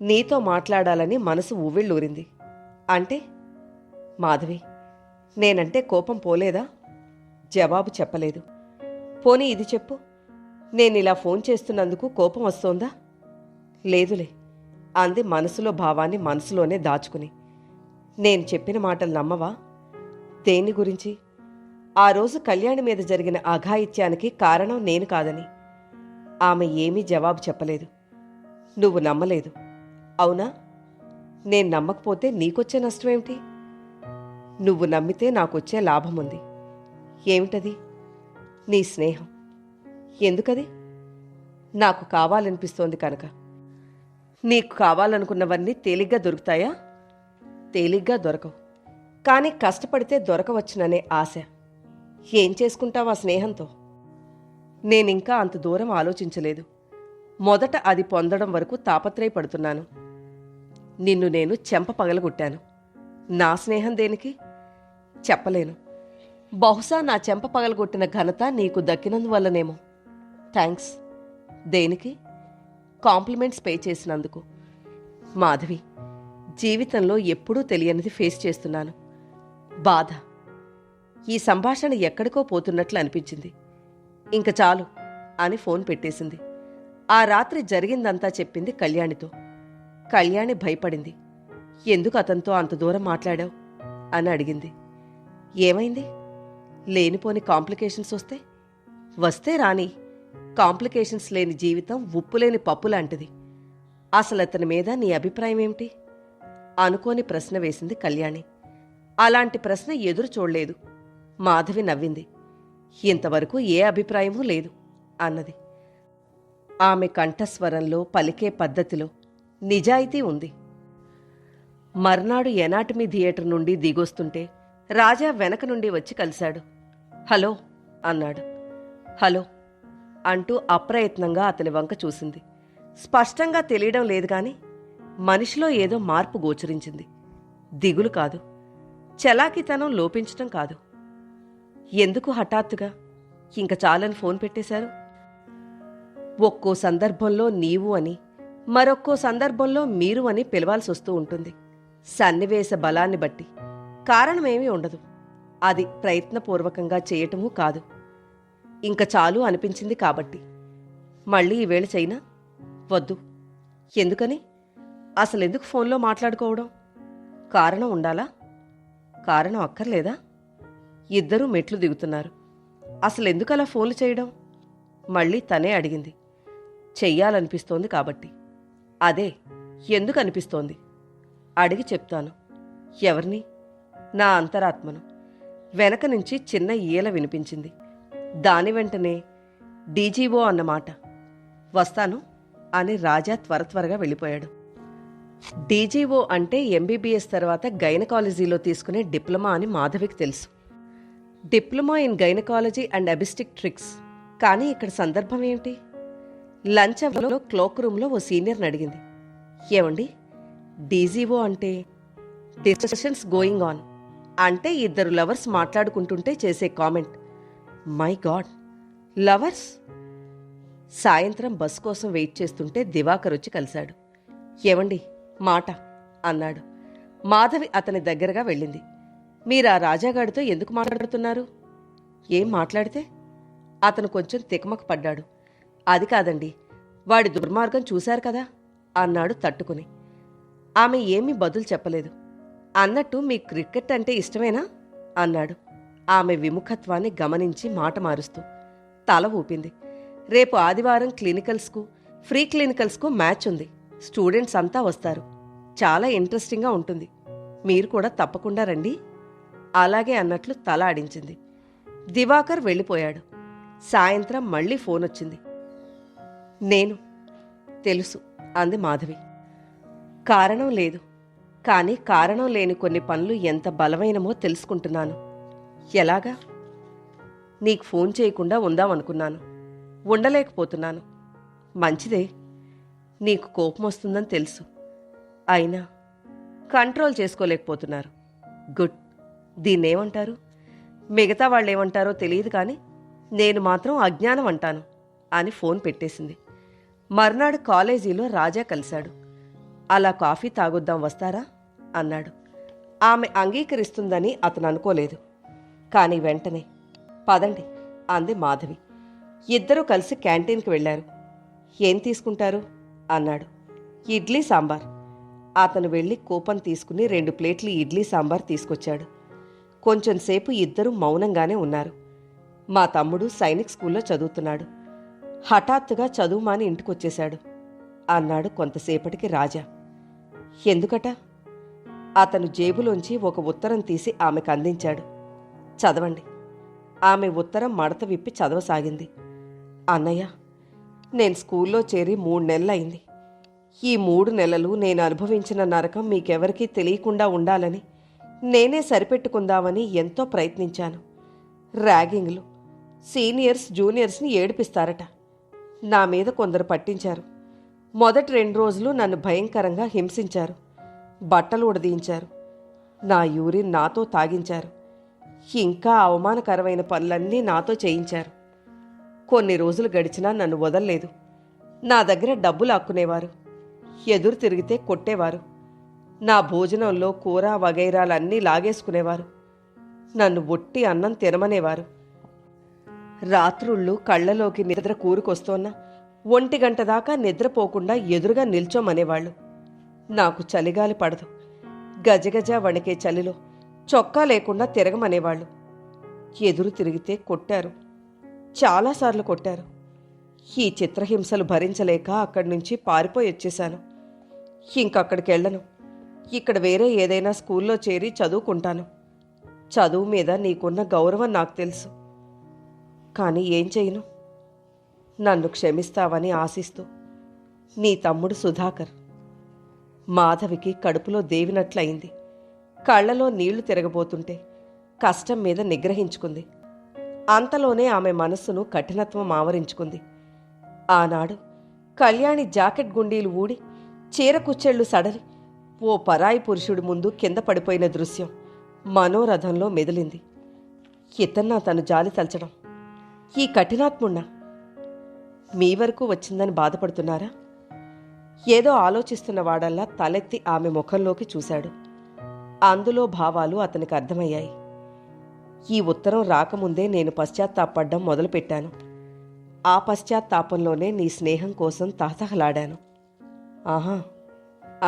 నీతో మాట్లాడాలని మనసు ఉవ్విళ్ళూరింది. అంటే? మాధవి, నేనంటే కోపం పోలేదా? జవాబు చెప్పలేదు. పోనీ ఇది చెప్పు, నేనిలా ఫోన్ చేస్తున్నందుకు కోపం వస్తోందా? లేదులే అంది మనసులో భావాన్ని మనసులోనే దాచుకుని. నేను చెప్పిన మాటలు నమ్మవా? దేని గురించి? ఆ రోజు కళ్యాణి మీద జరిగిన అఘాయిత్యానికి కారణం నేను కాదని. ఆమె ఏమీ జవాబు చెప్పలేదు. నువ్వు నమ్మలేదు, అవునా? నేను నమ్మకపోతే నీకొచ్చే నష్టమేమిటి? నువ్వు నమ్మితే నాకొచ్చే లాభముంది. ఏమిటది? నీ స్నేహం. ఎందుకది? నాకు కావాలనిపిస్తోంది కనుక. నీకు కావాలనుకున్నవన్నీ తేలిగ్గా దొరుకుతాయా? తేలిగ్గా దొరకవు. కానీ కష్టపడితే దొరకవచ్చుననే ఆశ. ఏం చేసుకుంటావు ఆ స్నేహంతో? నేనింకా అంత దూరం ఆలోచించలేదు. మొదట అది పొందడం వరకు తాపత్రయపడుతున్నాను. నిన్ను నేను చెంప పగలగొట్టాను. నా స్నేహం దేనికి? చెప్పలేను. బహుశా నా చెంప పగలగొట్టిన ఘనత నీకు దక్కినందువల్లనేమో. థ్యాంక్స్. దేనికి? కాంప్లిమెంట్స్ పే చేసినందుకు. మాధవి, జీవితంలో ఎప్పుడూ తెలియనిది ఫేస్ చేస్తున్నాను. బాధ. ఈ సంభాషణ ఎక్కడికో పోతున్నట్లు అనిపించింది. ఇంక చాలు అని ఫోన్ పెట్టేసింది. ఆ రాత్రి జరిగిందంతా చెప్పింది కళ్యాణితో. కళ్యాణి భయపడింది. ఎందుకు అతనితో అంత దూరం మాట్లాడావు అని అడిగింది. ఏమైంది? లేనిపోని కాంప్లికేషన్స్ వస్తే రాని. కాంప్లికేషన్స్ లేని జీవితం ఉప్పులేని పప్పు లాంటిది. అసలు అతని మీద నీ అభిప్రాయం ఏమిటి? అనుకోని ప్రశ్న వేసింది కళ్యాణి. అలాంటి ప్రశ్న ఎదురు చూడలేదు. మాధవి నవ్వింది. ఇంతవరకు ఏ అభిప్రాయమూ లేదు అన్నది. ఆమె కంఠస్వరంలో, పలికే పద్ధతిలో నిజాయితీ ఉంది. మర్నాడు ఎనాటమీ థియేటర్ నుండి దిగొస్తుంటే రాజా వెనక నుండి వచ్చి కలిశాడు. హలో అన్నాడు. హలో అంటూ అప్రయత్నంగా అతని వంక చూసింది. స్పష్టంగా తెలియడం లేదు గాని మనిషిలో ఏదో మార్పు గోచరించింది. దిగులు కాదు, చలాకితనం లోపించటం కాదు. ఎందుకు హఠాత్తుగా ఇంక చాలని ఫోన్ పెట్టేశారు? ఒక్కో సందర్భంలో నీవు అని, మరొక్కో సందర్భంలో మీరు అని పిలవాల్సి వస్తూ ఉంటుంది. సన్నివేశ బలాన్ని బట్టి. కారణమేమీ ఉండదు. అది ప్రయత్నపూర్వకంగా చేయటమూ కాదు. ఇంక చాలు అనిపించింది కాబట్టి. మళ్ళీ ఈవేళ చైనా? వద్దు. ఎందుకని? అసలెందుకు ఫోన్లో మాట్లాడుకోవడం? కారణం ఉండాలా? కారణం అక్కర్లేదా? ఇద్దరూ మెట్లు దిగుతున్నారు. అసలెందుకలా ఫోన్లు చేయడం? మళ్ళీ తనే అడిగింది. చెయ్యాలనిపిస్తోంది కాబట్టి. అదే, ఎందుకు అనిపిస్తోంది? అడిగి చెప్తాను. ఎవరిని? నా అంతరాత్మను. వెనక నుంచి చిన్న ఈల వినిపించింది. దాని వెంటనే డీజీఓ అన్నమాట. వస్తాను అని రాజా త్వరగా వెళ్ళిపోయాడు. డీజీఓ అంటే ఎంబీబీఎస్ తర్వాత గైనకాలజీలో తీసుకునే డిప్లొమా అని మాధవికి తెలుసు. Diploma in gynaecology and obstetrics. కానీ ఇక్కడ సందర్భం ఏమిటి? లంచ్ అవర్లో క్లోక్ రూమ్లో ఓ సీనియర్ని అడిగింది. ఏమండి, డీజీఓ అంటే డిస్కషన్స్ గోయింగ్ ఆన్ అంటే ఇద్దరు లవర్స్ మాట్లాడుకుంటుంటే చేసే కామెంట్. My God, lovers! సాయంత్రం బస్ కోసం వెయిట్ చేస్తుంటే దివాకర్ వచ్చి కలిశాడు. ఏవండి, మాట అన్నాడు. మాధవి అతని దగ్గరగా వెళ్ళింది. మీరా రాజాగాడితో ఎందుకు మాట్లాడుతున్నారు? ఏం మాట్లాడితే? అతను కొంచెం తికమక పడ్డాడు. అది కాదండి, వాడి దుర్మార్గం చూశారు కదా అన్నాడు తట్టుకుని. ఆమె ఏమీ బదులు చెప్పలేదు. అన్నట్టు మీ క్రికెట్ అంటే ఇష్టమేనా అన్నాడు. ఆమె విముఖత్వాన్ని గమనించి మాట మారుస్తూ తల ఊపింది. రేపు ఆదివారం క్లినికల్స్కు, ఫ్రీ క్లినికల్స్కు మ్యాచ్ ఉంది. స్టూడెంట్స్ అంతా వస్తారు. చాలా ఇంట్రెస్టింగ్గా ఉంటుంది. మీరు కూడా తప్పకుండా రండి. అలాగే అన్నట్లు తల ఆడించింది. దివాకర్ వెళ్ళిపోయాడు. సాయంత్రం మళ్ళీ ఫోన్ వచ్చింది. నేను తెలుసు అంది మాధవి. కారణం లేదు, కానీ కారణం లేని కొన్ని పనులు ఎంత బలమైనమో తెలుసుకుంటున్నాను. ఎలాగా? నీకు ఫోన్ చేయకుండా ఉందామనుకున్నాను. ఉండలేకపోతున్నాను. మంచిదే, నీకు కోపం వస్తుందని తెలుసు. అయినా కంట్రోల్ చేసుకోలేకపోతున్నారు. గుడ్. దీన్నేమంటారు? మిగతా వాళ్ళేమంటారో తెలియదు కానీ నేను మాత్రం అజ్ఞానం అంటాను అని ఫోన్ పెట్టేసింది. మర్నాడు కాలేజీలో రాజా కలిశాడు. అలా కాఫీ తాగొద్దాం, వస్తారా అన్నాడు. ఆమె అంగీకరిస్తుందని అతను అనుకోలేదు. కానీ వెంటనే పదండి అంది మాధవి. ఇద్దరూ కలిసి క్యాంటీన్కి వెళ్లారు. ఏం తీసుకుంటారు అన్నాడు. ఇడ్లీ సాంబార్. అతను వెళ్ళి కూపన్ తీసుకుని 2 ప్లేట్లు ఇడ్లీ సాంబార్ తీసుకొచ్చాడు. కొంచెంసేపు ఇద్దరూ మౌనంగానే ఉన్నారు. మా తమ్ముడు సైనిక్ స్కూల్లో చదువుతున్నాడు. హఠాత్తుగా చదువు మాని ఇంటికొచ్చేశాడు అన్నాడు కొంతసేపటికి రాజా. ఎందుకట? అతను జేబులోంచి ఒక ఉత్తరం తీసి ఆమెకు అందించాడు. చదవండి ఆమె ఉత్తరం మడత విప్పి చదవసాగింది. అన్నయ్య, నేను స్కూల్లో చేరి 3 నెలలైంది. ఈ 3 నెలలు నేను అనుభవించిన నరకం మీకెవరికీ తెలియకుండా ఉండాలని నేనే సరిపెట్టుకుందామని ఎంతో ప్రయత్నించాను. ర్యాగింగ్లు, సీనియర్స్ జూనియర్స్ని ఏడిపిస్తారట. నా మీద కొందరు పట్టించారు. మొదటి 2 రోజులు నన్ను భయంకరంగా హింసించారు. బట్టలు ఉడదీయించారు. నా యూరిన్ నాతో తాగించారు. ఇంకా అవమానకరమైన పనులన్నీ నాతో చేయించారు. కొన్ని రోజులు గడిచినా నన్ను వదల్లేదు. నా దగ్గర డబ్బులు లాక్కునేవారు. ఎదురు తిరిగితే కొట్టేవారు. నా భోజనంలో కూర వగైరాలన్నీ లాగేసుకునేవారు. నన్ను ఒట్టి అన్నం తినమనేవారు. రాత్రుళ్ళు కళ్ళలోకి నిద్ర కూరుకొస్తోన్నా 1 గంట దాకా నిద్రపోకుండా ఎదురుగా నిల్చోమనేవాళ్ళు. నాకు చలిగాలి పడదు. గజగజ వణికే చలిలో చొక్కా లేకుండా తిరగమనేవాళ్ళు. ఎదురు తిరిగితే కొట్టారు. చాలాసార్లు కొట్టారు. ఈ చిత్రహింసలు భరించలేక అక్కడి నుంచి పారిపోయి వచ్చేశాను. ఇంకక్కడికి వెళ్ళను. ఇక్కడ వేరే ఏదైనా స్కూల్లో చేరి చదువుకుంటాను. చదువు మీద నీకున్న గౌరవం నాకు తెలుసు. కానీ ఏం చేయను? నన్ను క్షమిస్తావని ఆశిస్తూ నీ తమ్ముడు సుధాకర్. మాధవికి కడుపులో దేవినట్లయింది. కళ్లలో నీళ్లు తిరగబోతుంటే కష్టం మీద నిగ్రహించుకుంది. అంతలోనే ఆమె మనస్సును కఠినత్వం ఆవరించుకుంది. ఆనాడు కళ్యాణి జాకెట్ గుండీలు ఊడి చీర కుచ్చెళ్లు సడలి ఓ పరాయి పురుషుడి ముందు కింద పడిపోయిన దృశ్యం మనోరథంలో మెదిలింది. ఇతన్నా తను జాలి తలచడం. ఈ కఠినాత్ముణ్ణా? మీ వరకు వచ్చిందని బాధపడుతున్నారా? ఏదో ఆలోచిస్తున్నవాడల్లా తలెత్తి ఆమె ముఖంలోకి చూశాడు. అందులో భావాలు అతనికి అర్థమయ్యాయి. ఈ ఉత్తరం రాకముందే నేను పశ్చాత్తాపడ్డం మొదలుపెట్టాను. ఆ పశ్చాత్తాపంలోనే నీ స్నేహం కోసం తహతహలాడాను. ఆహా,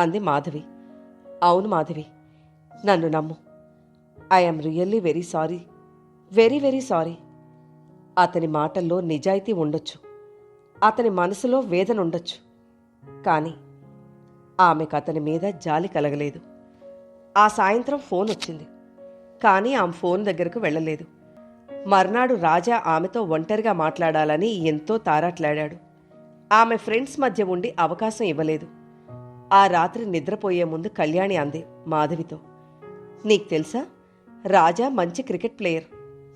అంది మాధవి. అవును మాధవి, నన్ను నమ్ము. I'm really very sorry, very very sorry. అతని మాటల్లో నిజాయితీ ఉండొచ్చు, అతని మనసులో వేదన ఉండొచ్చు. కానీ ఆమెకు అతని మీద జాలి కలగలేదు. ఆ సాయంత్రం ఫోన్ వచ్చింది. కానీ ఆమె ఫోన్ దగ్గరకు వెళ్ళలేదు. మర్నాడు రాజా ఆమెతో ఒంటరిగా మాట్లాడాలని ఎంతో తారాట్లాడాడు. ఆమె ఫ్రెండ్స్ మధ్య ఉండి అవకాశం ఇవ్వలేదు. ఆ రాత్రి నిద్రపోయే ముందు కళ్యాణి అంది మాధవితో, నీకు తెలుసా, రాజా మంచి క్రికెట్ ప్లేయర్,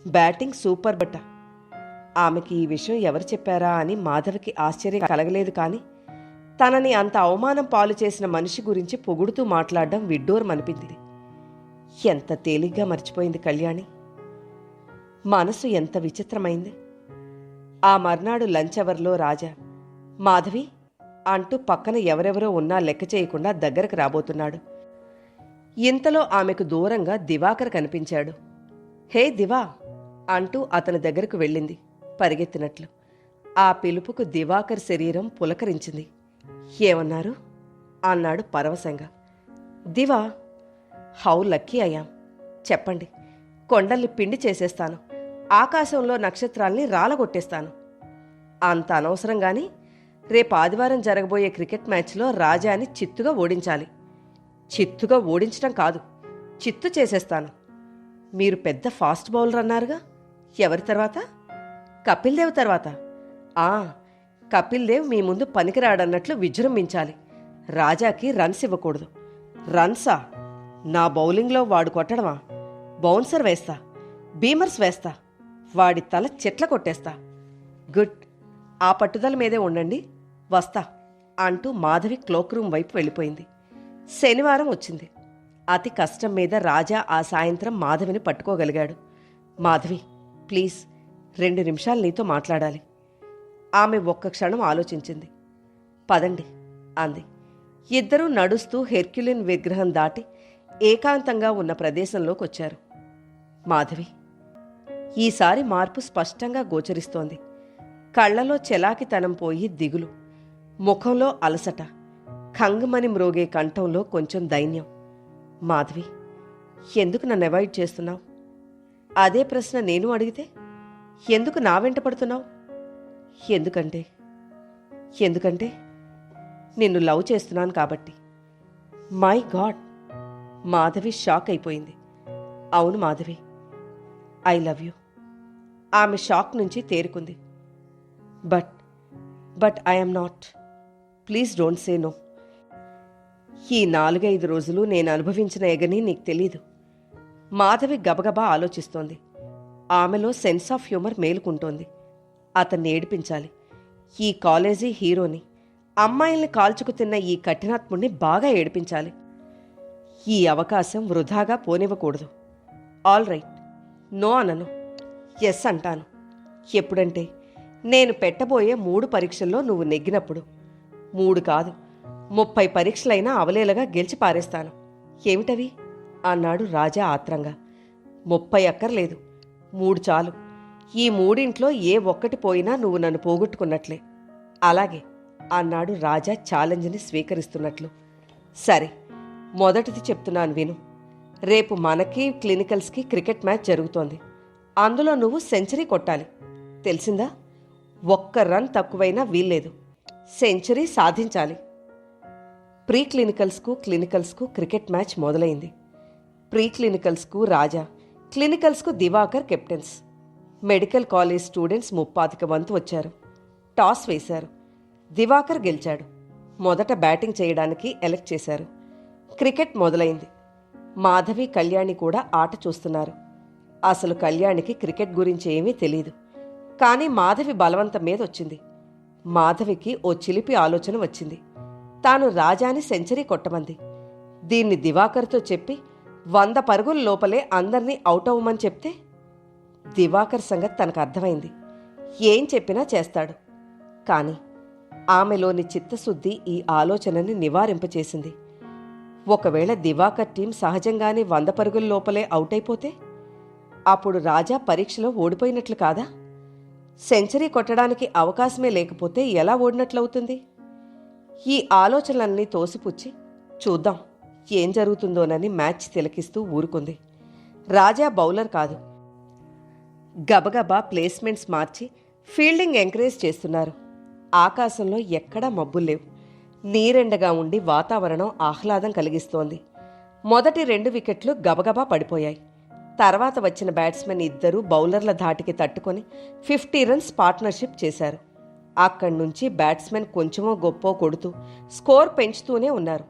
బ్యాటింగ్ సూపర్ బట్ట. ఆమెకి ఈ విషయం ఎవరు చెప్పారా అని మాధవికి ఆశ్చర్యం కలగలేదు. కానీ తనని అంత అవమానం పాలు చేసిన మనిషి గురించి పొగుడుతూ మాట్లాడడం విడ్డూరమనిపించింది. ఎంత తేలిగ్గా మర్చిపోయింది కళ్యాణి. మనసు ఎంత విచిత్రమైంది. ఆ మర్నాడు లంచ్ అవర్లో రాజా, మాధవి అంటూ పక్కన ఎవరెవరో ఉన్నా లెక్క చేయకుండా దగ్గరకు రాబోతున్నాడు. ఇంతలో ఆమెకు దూరంగా దివాకర్ కనిపించాడు. హే దివా అంటూ అతని దగ్గరకు వెళ్ళింది పరిగెత్తినట్లు. ఆ పిలుపుకు దివాకర్ శరీరం పులకరించింది. ఏమన్నారు అన్నాడు పరవశంగా. దివా, హౌ లక్కీ అయ్యాం. చెప్పండి, కొండల్ని పిండి చేసేస్తాను, ఆకాశంలో నక్షత్రాల్ని రాలగొట్టేస్తాను. అంత అనవసరం గాని రేపు ఆదివారం జరగబోయే క్రికెట్ మ్యాచ్లో రాజాని చిత్తుగా ఓడించాలి. చిత్తుగా ఓడించడం కాదు, చిత్తు చేసేస్తాను. మీరు పెద్ద ఫాస్ట్ బౌలర్ అన్నారుగా, ఎవరి తర్వాత? కపిల్ దేవ్ తర్వాత. కపిల్ దేవ్ మీ ముందు పనికిరాడన్నట్లు విజృంభించాలి. రాజాకి రన్స్ ఇవ్వకూడదు. రన్సా? నా బౌలింగ్లో వాడు కొట్టడమా? బౌన్సర్ వేస్తా, బీమర్స్ వేస్తా, వాడి తల చెట్ల కొట్టేస్తా. గుడ్, ఆ పట్టుదల మీదే ఉండండి, వస్తా అంటూ మాధవి క్లోక్ రూమ్ వైపు వెళ్ళిపోయింది. శనివారం వచ్చింది. అతి కష్టం మీద రాజా ఆ సాయంత్రం మాధవిని పట్టుకోగలిగాడు. మాధవి, ప్లీజ్ 2 నిమిషాలు నీతో మాట్లాడాలి. ఆమె ఒక్క క్షణం ఆలోచించింది. పదండి అంది. ఇద్దరూ నడుస్తూ హెర్క్యులిన్ విగ్రహం దాటి ఏకాంతంగా ఉన్న ప్రదేశంలోకి వచ్చారు. మాధవి, ఈసారి మార్పు స్పష్టంగా గోచరిస్తోంది. కళ్లలో చెలాకితనం పోయి దిగులు, ముఖంలో అలసట, ఖంగుమని మ్రోగే కంఠంలో కొంచెం దైన్యం. మాధవి, ఎందుకు నన్ను అవాయిడ్ చేస్తున్నావు? అదే ప్రశ్న నేను అడిగితే ఎందుకు నా వెంట పడుతున్నావు? ఎందుకంటే నిన్ను లవ్ చేస్తున్నాను కాబట్టి. My God! మాధవి షాక్ అయిపోయింది. అవును మాధవి, ఐ లవ్ యూ. ఆమె షాక్ నుంచి తేరుకుంది. But but I'm not. Please don't say no. ఈ 4-5 రోజులు నేను అనుభవించిన ఎగని నీకు తెలీదు. మాధవి గబగబా ఆలోచిస్తోంది. ఆమెలో సెన్స్ ఆఫ్ హ్యూమర్ మేలుకుంటోంది. అతన్ని ఏడిపించాలి. ఈ కాలేజీ హీరోని, అమ్మాయిల్ని కాల్చుకు తిన్న ఈ కఠినాత్ముడిని బాగా ఏడిపించాలి. ఈ అవకాశం వృధాగా పోనివ్వకూడదు. ఆల్ రైట్, నో అనను, ఎస్ అంటాను. ఎప్పుడంటే నేను పెట్టబోయే 3 పరీక్షల్లో నువ్వు నెగ్గినప్పుడు. 3 కాదు, 30 పరీక్షలైనా అవలేలగా గెలిచి పారేస్తాను. ఏమిటవి అన్నాడు రాజా ఆత్రంగా. 30 అక్కర్లేదు, 3 చాలు. ఈ 3 ఏ ఒక్కటి పోయినా నువ్వు నన్ను పోగొట్టుకున్నట్లే. అలాగే అన్నాడు రాజా ఛాలెంజ్ని స్వీకరిస్తున్నట్లు. సరే, మొదటిది చెప్తున్నాను విను. రేపు మనకి క్లినికల్స్కి క్రికెట్ మ్యాచ్ జరుగుతోంది. అందులో నువ్వు సెంచరీ కొట్టాలి. తెలిసిందా? 1 రన్ తక్కువైనా వీల్లేదు. సెంచరీ సాధించాలి. ప్రీ క్లినికల్స్కు క్లినికల్స్కు క్రికెట్ మ్యాచ్ మొదలైంది. ప్రీ క్లినికల్స్కు రాజా, క్లినికల్స్కు Divakar captains. Medical college students 35 వంతు వచ్చారు. టాస్ వేశారు. దివాకర్ గెలిచాడు. మొదట బ్యాటింగ్ చేయడానికి ఎలెక్ట్ చేశారు. క్రికెట్ మొదలైంది. మాధవి, కళ్యాణి కూడా ఆట చూస్తున్నారు. అసలు కళ్యాణికి క్రికెట్ గురించి ఏమీ తెలీదు. కానీ మాధవి బలవంతం మీద వచ్చింది. మాధవికి ఓ చిలిపి ఆలోచన వచ్చింది. తాను రాజాని సెంచరీ కొట్టమంది. దీన్ని దివాకర్తో చెప్పి 100 పరుగుల లోపలే అందర్నీ అవుట్ అవ్వమని చెప్తే? దివాకర్ సంగతి తనకు అర్థమైంది. ఏం చెప్పినా చేస్తాడు. కాని ఆమెలోని చిత్తశుద్ధి ఈ ఆలోచనని నివారింపచేసింది. ఒకవేళ దివాకర్ టీం సహజంగానే 100 పరుగుల లోపలే అవుట్ అయిపోతే అప్పుడు రాజా పరీక్షలో ఓడిపోయినట్లు కాదా? సెంచరీ కొట్టడానికి అవకాశమే లేకపోతే ఎలా ఓడినట్లవుతుంది? ఈ ఆలోచనలన్నీ తోసిపుచ్చి చూద్దాం ఏం జరుగుతుందోనని మ్యాచ్ తిలకిస్తూ ఊరుకుంది. రాజా బౌలర్ కాదు. గబగబా ప్లేస్మెంట్స్ మార్చి ఫీల్డింగ్ ఎంకరేజ్ చేస్తున్నారు. ఆకాశంలో ఎక్కడా మబ్బుల్లేవు. నీరెండగా ఉండి వాతావరణం ఆహ్లాదం కలిగిస్తోంది. మొదటి 2 వికెట్లు గబగబా పడిపోయాయి. తర్వాత వచ్చిన బ్యాట్స్మెన్ ఇద్దరూ బౌలర్ల ధాటికి తట్టుకొని 50 రన్స్ పార్ట్నర్షిప్ చేశారు. అక్కడి నుంచి బ్యాట్స్మెన్ కొంచెమో గొప్పో కొడుతూ స్కోర్ పెంచుతూనే ఉన్నారు.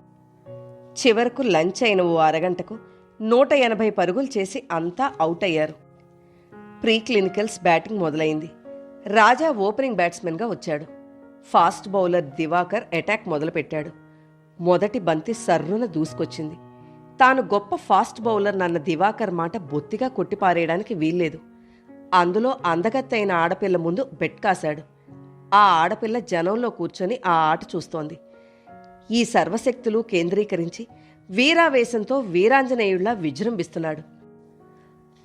చివరకు లంచ్ అయిన ఓ అరగంటకు 180 పరుగులు చేసి అంతా అవుట్ అయ్యారు. ప్రీ క్లినికల్స్ బ్యాటింగ్ మొదలైంది. రాజా ఓపెనింగ్ బ్యాట్స్మెన్గా వచ్చాడు. ఫాస్ట్ బౌలర్ దివాకర్ అటాక్ మొదలుపెట్టాడు. మొదటి బంతి సర్రున దూసుకొచ్చింది. తాను గొప్ప ఫాస్ట్ బౌలర్ నన్న దివాకర్ మాట బొత్తిగా కొట్టిపారేయడానికి వీల్లేదు. అందులో అందగత్తైన ఆడపిల్ల ముందు బెట్ కాశాడు. ఆ ఆడపిల్ల జనంలో కూర్చొని ఆ ఆట చూస్తోంది. ఈ సర్వశక్తులు కేంద్రీకరించి వీరావేశంతో వీరాంజనేయుళ్లా విజృంభిస్తున్నాడు.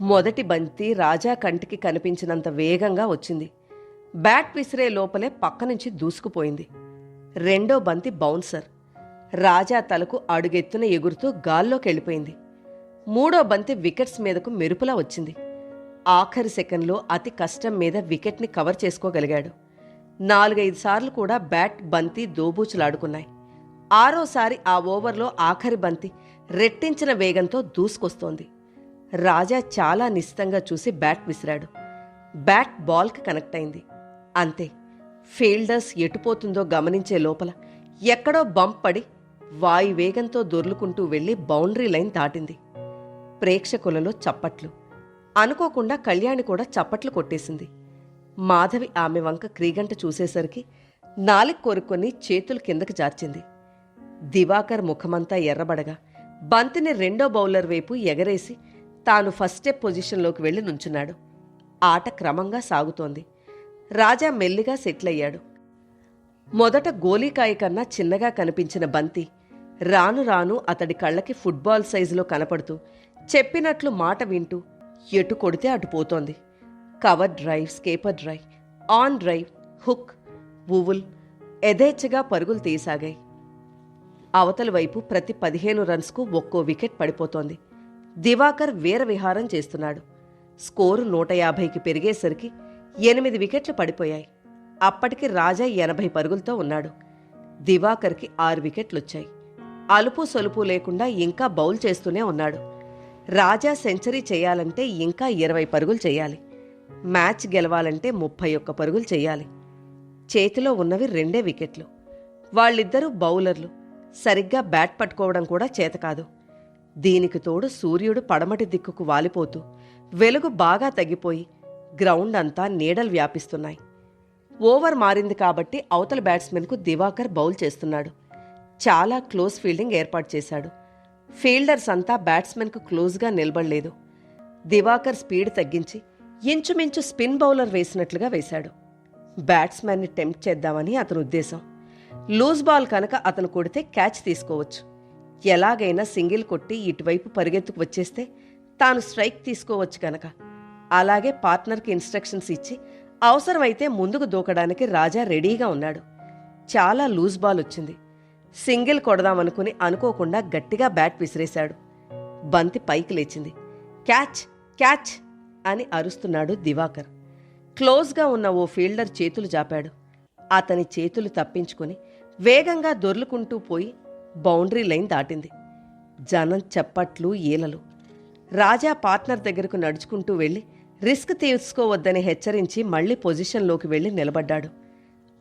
మొదటి బంతి రాజా కంటికి కనిపించినంత వేగంగా వచ్చింది. బ్యాట్ విసిరే లోపలే పక్క నుంచి దూసుకుపోయింది. రెండో బంతి బౌన్సర్. రాజా తలకు అడుగెత్తున ఎగురుతూ గాల్లోకెళ్ళిపోయింది. మూడో బంతి వికెట్స్ మీదకు మెరుపులా వచ్చింది. ఆఖరి సెకండ్లో అతి కష్టం మీద వికెట్ని కవర్ చేసుకోగలిగాడు. 4-5 సార్లు కూడా బ్యాట్ బంతి దోబూచులాడుకున్నాయి. ఆరోసారి ఆ ఓవర్లో ఆఖరి బంతి రెట్టించిన వేగంతో దూసుకొస్తోంది. రాజా చాలా నిశితంగా చూసి బ్యాట్ విసిరాడు. బ్యాట్ బాల్కి కనెక్ట్ అయింది. అంతే. ఫీల్డర్స్ ఎటుపోతుందో గమనించే లోపల ఎక్కడో బంప్ పడి వాయువేగంతో దొర్లుకుంటూ వెళ్లి బౌండరీ లైన్ దాటింది. ప్రేక్షకులలో చప్పట్లు. అనుకోకుండా కళ్యాణి కూడా చప్పట్లు కొట్టేసింది. మాధవి ఆమె వంక క్రీగంట చూసేసరికి నాలిక కొరుక్కొని చేతులు కిందకి జార్చింది. దివాకర్ ముఖమంతా ఎర్రబడగా బంతిని రెండో బౌలర్ వైపు ఎగరేసి తాను ఫస్ట్ స్టెప్ పొజిషన్లోకి వెళ్లి నుంచున్నాడు. ఆట క్రమంగా సాగుతోంది. రాజా మెల్లిగా సెటిల్ అయ్యాడు. మొదట గోలీకాయ కన్నా చిన్నగా కనిపించిన బంతి రాను రాను అతడి కళ్ళకి ఫుట్బాల్ సైజులో కనపడుతూ చెప్పినట్లు మాట వింటూ ఎటు కొడితే అటు పోతోంది. కవర్ డ్రైవ్, స్కేపర్ డ్రైవ్, ఆన్ డ్రైవ్, హుక్, వువుల్ యథేచ్ఛగా పరుగులు తీసాగాయి. అవతల వైపు ప్రతి 15 రన్స్కు ఒక్కో వికెట్ పడిపోతోంది. దివాకర్ వీరవిహారం చేస్తున్నాడు. స్కోరు 150కి పెరిగేసరికి 8 వికెట్లు పడిపోయాయి. అప్పటికి రాజా 80 పరుగులతో ఉన్నాడు. దివాకర్కి 6 వికెట్లొచ్చాయి. అలుపు సొలుపు లేకుండా ఇంకా బౌల్ చేస్తూనే ఉన్నాడు. రాజా సెంచరీ చేయాలంటే ఇంకా 20 పరుగులు చేయాలి. మ్యాచ్ గెలవాలంటే 31 పరుగులు చెయ్యాలి. చేతిలో ఉన్నవి 2 వికెట్లు. వాళ్ళిద్దరూ బౌలర్లు. సరిగ్గా బ్యాట్ పట్టుకోవడం కూడా చేతకాదు. దీనికి తోడు సూర్యుడు పడమటి దిక్కుకు వాలిపోతూ వెలుగు బాగా తగ్గిపోయి గ్రౌండ్ అంతా నీడలు వ్యాపిస్తున్నాయి. ఓవర్ మారింది కాబట్టి అవతల బ్యాట్స్మెన్కు దివాకర్ బౌల్ చేస్తున్నాడు. చాలా క్లోజ్ ఫీల్డింగ్ ఏర్పాటు చేశాడు. ఫీల్డర్స్ అంతా బ్యాట్స్మెన్కు క్లోజ్గా నిలబడలేదు. దివాకర్ స్పీడ్ తగ్గించి ఇంచుమించు స్పిన్ బౌలర్ వేసినట్లుగా వేశాడు. బ్యాట్స్మెన్ని టెంప్ట్ చేద్దామని అతని ఉద్దేశం. లూజ్ బాల్ కనుక అతను కొడితే క్యాచ్ తీసుకోవచ్చు. ఎలాగైనా సింగిల్ కొట్టి ఇటువైపు పరిగెత్తుకు వచ్చేస్తే తాను స్ట్రైక్ తీసుకోవచ్చు కనుక. అలాగే పార్ట్నర్కి ఇన్స్ట్రక్షన్స్ ఇచ్చి అవసరమైతే ముందుకు దూకడానికి రాజా రెడీగా ఉన్నాడు. చాలా లూజ్ బాల్ వచ్చింది. సింగిల్ కొడదామనుకుని అనుకోకుండా గట్టిగా బ్యాట్ విసిరేశాడు. బంతి పైకి లేచింది. క్యాచ్ క్యాచ్ అని అరుస్తున్నాడు దివాకర్. క్లోజ్గా ఉన్న ఓ ఫీల్డర్ చేతులు జాపాడు. అతని చేతులు తప్పించుకుని వేగంగా దొర్లుకుంటూ పోయి బౌండరీ లైన్ దాటింది. జనం చప్పట్లు ఈలలు. రాజా పార్ట్నర్ దగ్గరకు నడుచుకుంటూ వెళ్లి రిస్క్ తీసుకోవద్దని హెచ్చరించి మళ్లీ పొజిషన్లోకి వెళ్లి నిలబడ్డాడు.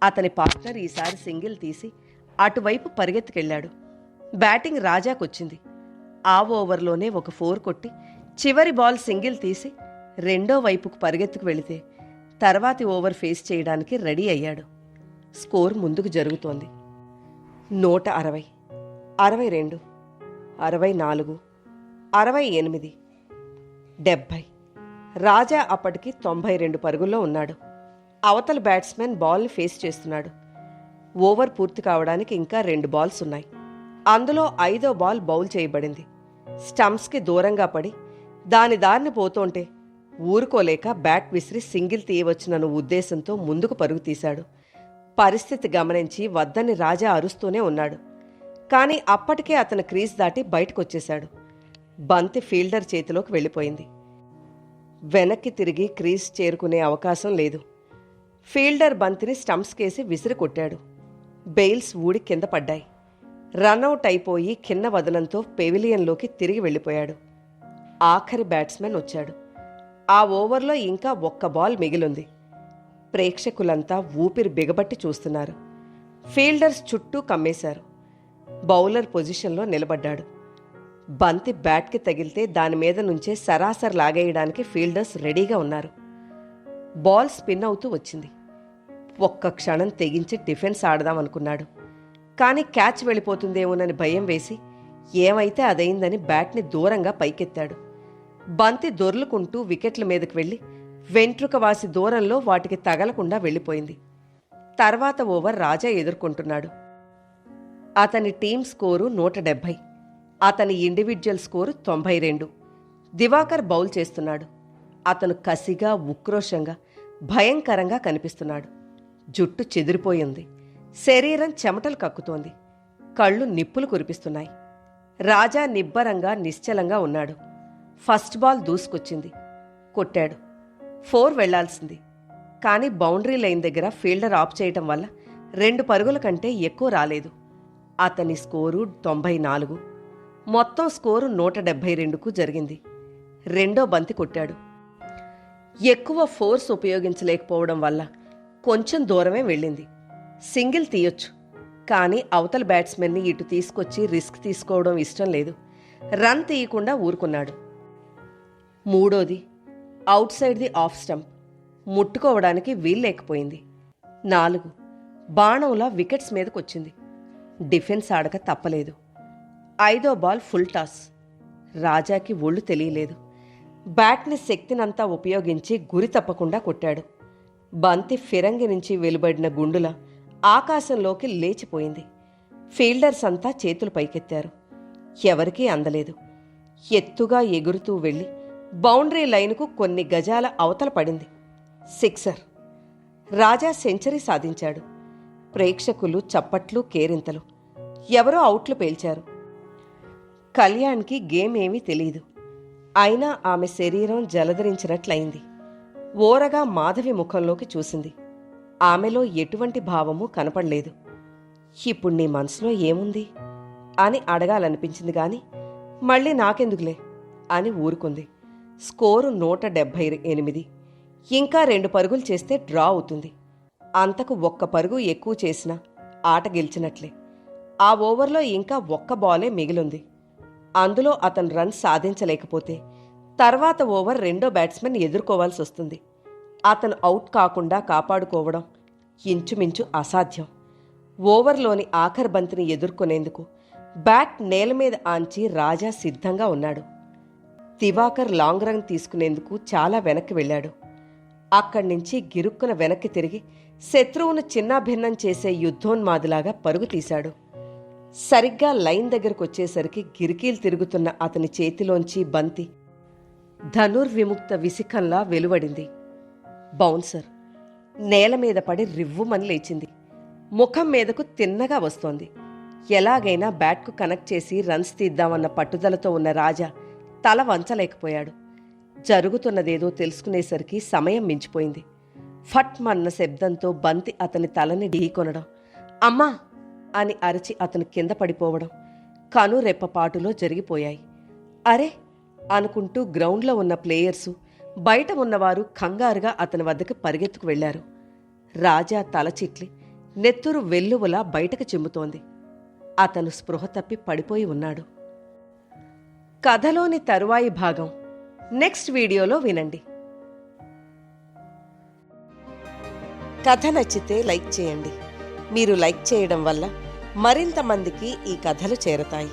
అతని పార్ట్నర్ ఈసారి సింగిల్ తీసి అటువైపు పరిగెత్తుకెళ్లాడు. బ్యాటింగ్ రాజాకొచ్చింది. ఆ ఓవర్లోనే ఒక 4 కొట్టి చివరి బాల్ సింగిల్ తీసి రెండో వైపుకు పరిగెత్తుకు వెళితే తర్వాతి ఓవర్ ఫేస్ చేయడానికి రెడీ అయ్యాడు. స్కోర్ ముందుకు జరుగుతోంది. 160, 62, 64, 68, 70. రాజా అప్పటికి 92 పరుగుల్లో ఉన్నాడు. అవతల బ్యాట్స్మెన్ బాల్ని ఫేస్ చేస్తున్నాడు. ఓవర్ పూర్తి కావడానికి ఇంకా 2 బాల్స్ ఉన్నాయి. అందులో 5వ బాల్ బౌల్ చేయబడింది. స్టంప్స్కి దూరంగా పడి దాని దారిని పోతుంటే ఊరుకోలేక బ్యాట్ విసిరి సింగిల్ తీయవచ్చునన్న ఉద్దేశంతో ముందుకు పరుగు తీశాడు. పరిస్థితి గమనించి వద్దని రాజా అరుస్తూనే ఉన్నాడు. కానీ అప్పటికే అతను క్రీజ్ దాటి బయటకొచ్చేశాడు. బంతి ఫీల్డర్ చేతిలోకి వెళ్ళిపోయింది. వెనక్కి తిరిగి క్రీజ్ చేరుకునే అవకాశం లేదు. ఫీల్డర్ బంతిని స్టంప్స్కేసి విసిరి కొట్టాడు. బెయిల్స్ ఊడి కింద పడ్డాయి. రన్అవుట్ అయిపోయి కింద వదనంతో పెవిలియన్లోకి తిరిగి వెళ్ళిపోయాడు. ఆఖరి బ్యాట్స్మెన్ వచ్చాడు. ఆ ఓవర్లో ఇంకా 1 బాల్ మిగిలుంది. ప్రేక్షకులంతా ఊపిరి బిగబట్టి చూస్తున్నారు. ఫీల్డర్స్ చుట్టూ కమ్మేశారు. బౌలర్ పొజిషన్లో నిలబడ్డాడు. బంతి బ్యాట్కి తగిలితే దాని మీద నుంచే సరాసరి లాగేయడానికి ఫీల్డర్స్ రెడీగా ఉన్నారు. బాల్ స్పిన్ అవుతూ వచ్చింది. ఒక్క క్షణం తెగించి డిఫెన్స్ ఆడదామనుకున్నాడు. కానీ క్యాచ్ వెళ్ళిపోతుందేమోనని భయం వేసి ఏమైతే అదైందని బ్యాట్ని దూరంగా పైకెత్తాడు. బంతి దొర్లుకుంటూ వికెట్ల మీదకు వెళ్లి వెంట్రుక వాసి దూరంలో వాటికి తగలకుండా వెళ్ళిపోయింది. తర్వాత ఓవర్ రాజా ఎదుర్కొంటున్నాడు. అతని టీం స్కోరు 170, అతని ఇండివిడ్యువల్ స్కోరు 92. దివాకర్ బౌల్ చేస్తున్నాడు. అతను కసిగా, ఉక్రోషంగా, భయంకరంగా కనిపిస్తున్నాడు. జుట్టు చెదిరిపోయింది. శరీరం చెమటలు కక్కుతోంది. కళ్ళు నిప్పులు కురిపిస్తున్నాయి. రాజా నిబ్బరంగా, నిశ్చలంగా ఉన్నాడు. ఫస్ట్ బాల్ దూసుకొచ్చింది. కొట్టాడు. 4 వెళ్లాల్సింది. కానీ బౌండరీ లైన్ దగ్గర ఫీల్డర్ ఆఫ్ చేయటం వల్ల 2 పరుగుల కంటే ఎక్కువ రాలేదు. అతని స్కోరు 94. మొత్తం స్కోరు 172కు జరిగింది. రెండో బంతి కొట్టాడు. ఎక్కువ ఫోర్స్ ఉపయోగించలేకపోవడం వల్ల కొంచెం దూరమే వెళ్ళింది. సింగిల్ తీయొచ్చు, కానీ అవతల బ్యాట్స్మెన్ని ఇటు తీసుకొచ్చి రిస్క్ తీసుకోవడం ఇష్టం లేదు. రన్ తీయకుండా ఊరుకున్నాడు. మూడోది outside the off stump. ముట్టుకోవడానికి వీల్లేకపోయింది. 4 బాణంలా వికెట్స్ మీదకొచ్చింది. డిఫెన్స్ ఆడక తప్పలేదు. 5వ బాల్ ఫుల్ టాస్. రాజాకి ఒళ్ళు తెలియలేదు. బ్యాట్ని శక్తినంతా ఉపయోగించి గురి తప్పకుండా కొట్టాడు. బంతి ఫిరంగి నుంచి వెలువడిన గుండుల ఆకాశంలోకి లేచిపోయింది. ఫీల్డర్స్ అంతా చేతులు పైకెత్తారు. ఎవరికీ అందలేదు. ఎత్తుగా ఎగురుతూ వెళ్లి బౌండరీ లైన్కు కొన్ని గజాల అవతల పడింది. సిక్సర్. రాజా సెంచరీ సాధించాడు. ప్రేక్షకులు చప్పట్లు, కేరింతలు. ఎవరో అవుట్లు పేల్చారు. కళ్యాణ్కి గేమ్ ఏమీ తెలీదు. అయినా ఆమె శరీరం జలధరించినట్లయింది. ఓరగా మాధవి ముఖంలోకి చూసింది. ఆమెలో ఎటువంటి భావము కనపడలేదు. ఇప్పుడు నీ మనసులో ఏముంది అని అడగాలనిపించింది గాని మళ్ళీ నాకెందుకులే అని ఊరుకుంది. స్కోరు 178. ఇంకా 2 పరుగులు చేస్తే డ్రా అవుతుంది. అంతకు 1 పరుగు ఎక్కువ చేసినా ఆట గెలిచినట్లే. ఆ ఓవర్లో ఇంకా 1 బాలే మిగిలుంది. అందులో అతను రన్స్ సాధించలేకపోతే తర్వాత ఓవర్ రెండో బ్యాట్స్మెన్ ఎదుర్కోవాల్సి వస్తుంది. అతను అవుట్ కాకుండా కాపాడుకోవడం ఇంచుమించు అసాధ్యం. ఓవర్లోని ఆఖరి బంతిని ఎదుర్కొనేందుకు బ్యాట్ నేల మీద ఆంచి రాజా సిద్ధంగా ఉన్నాడు. దివాకర్ లాంగ్ రన్ తీసుకునేందుకు చాలా వెనక్కి వెళ్ళాడు. అక్కడి నుంచి గిరుక్కున వెనక్కి తిరిగి శత్రువును చిన్నాభిన్నం చేసే యుద్ధోన్మాదిలాగా పరుగు తీశాడు. సరిగ్గా లైన్ దగ్గరకొచ్చేసరికి గిరికీలు తిరుగుతున్న అతని చేతిలోంచి బంతి ధనుర్విముక్త విశిఖంలా వెలువడింది. బౌన్సర్ నేల మీద పడి రివ్వుమని లేచింది. ముఖం మీదకు తిన్నగా వస్తోంది. ఎలాగైనా బ్యాట్కు కనెక్ట్ చేసి రన్స్ తీద్దామన్న పట్టుదలతో ఉన్న రాజా తల వంచలేకపోయాడు. జరుగుతున్నదేదో తెలుసుకునేసరికి సమయం మించిపోయింది. ఫట్ మన్న శబ్దంతో బంతి అతని తలని ఢీకొనడం, అమ్మా అని అరిచి అతను కింద పడిపోవడం కనురెప్పపాటులో జరిగిపోయాయి. అరే అనుకుంటూ గ్రౌండ్లో ఉన్న ప్లేయర్సు, బయట ఉన్నవారు కంగారుగా అతని వద్దకు పరిగెత్తుకు వెళ్లారు. రాజా తల చిట్లి నెత్తురు వెల్లువలా బయటకు చిమ్ముతోంది. అతను స్పృహ తప్పి పడిపోయి ఉన్నాడు. కథలోని తరువాయి భాగం నెక్స్ట్ వీడియోలో వినండి. కథ నచ్చితే లైక్ చేయండి. మీరు లైక్ చేయడం వల్ల మరింత మందికి ఈ కథలు చేరతాయి.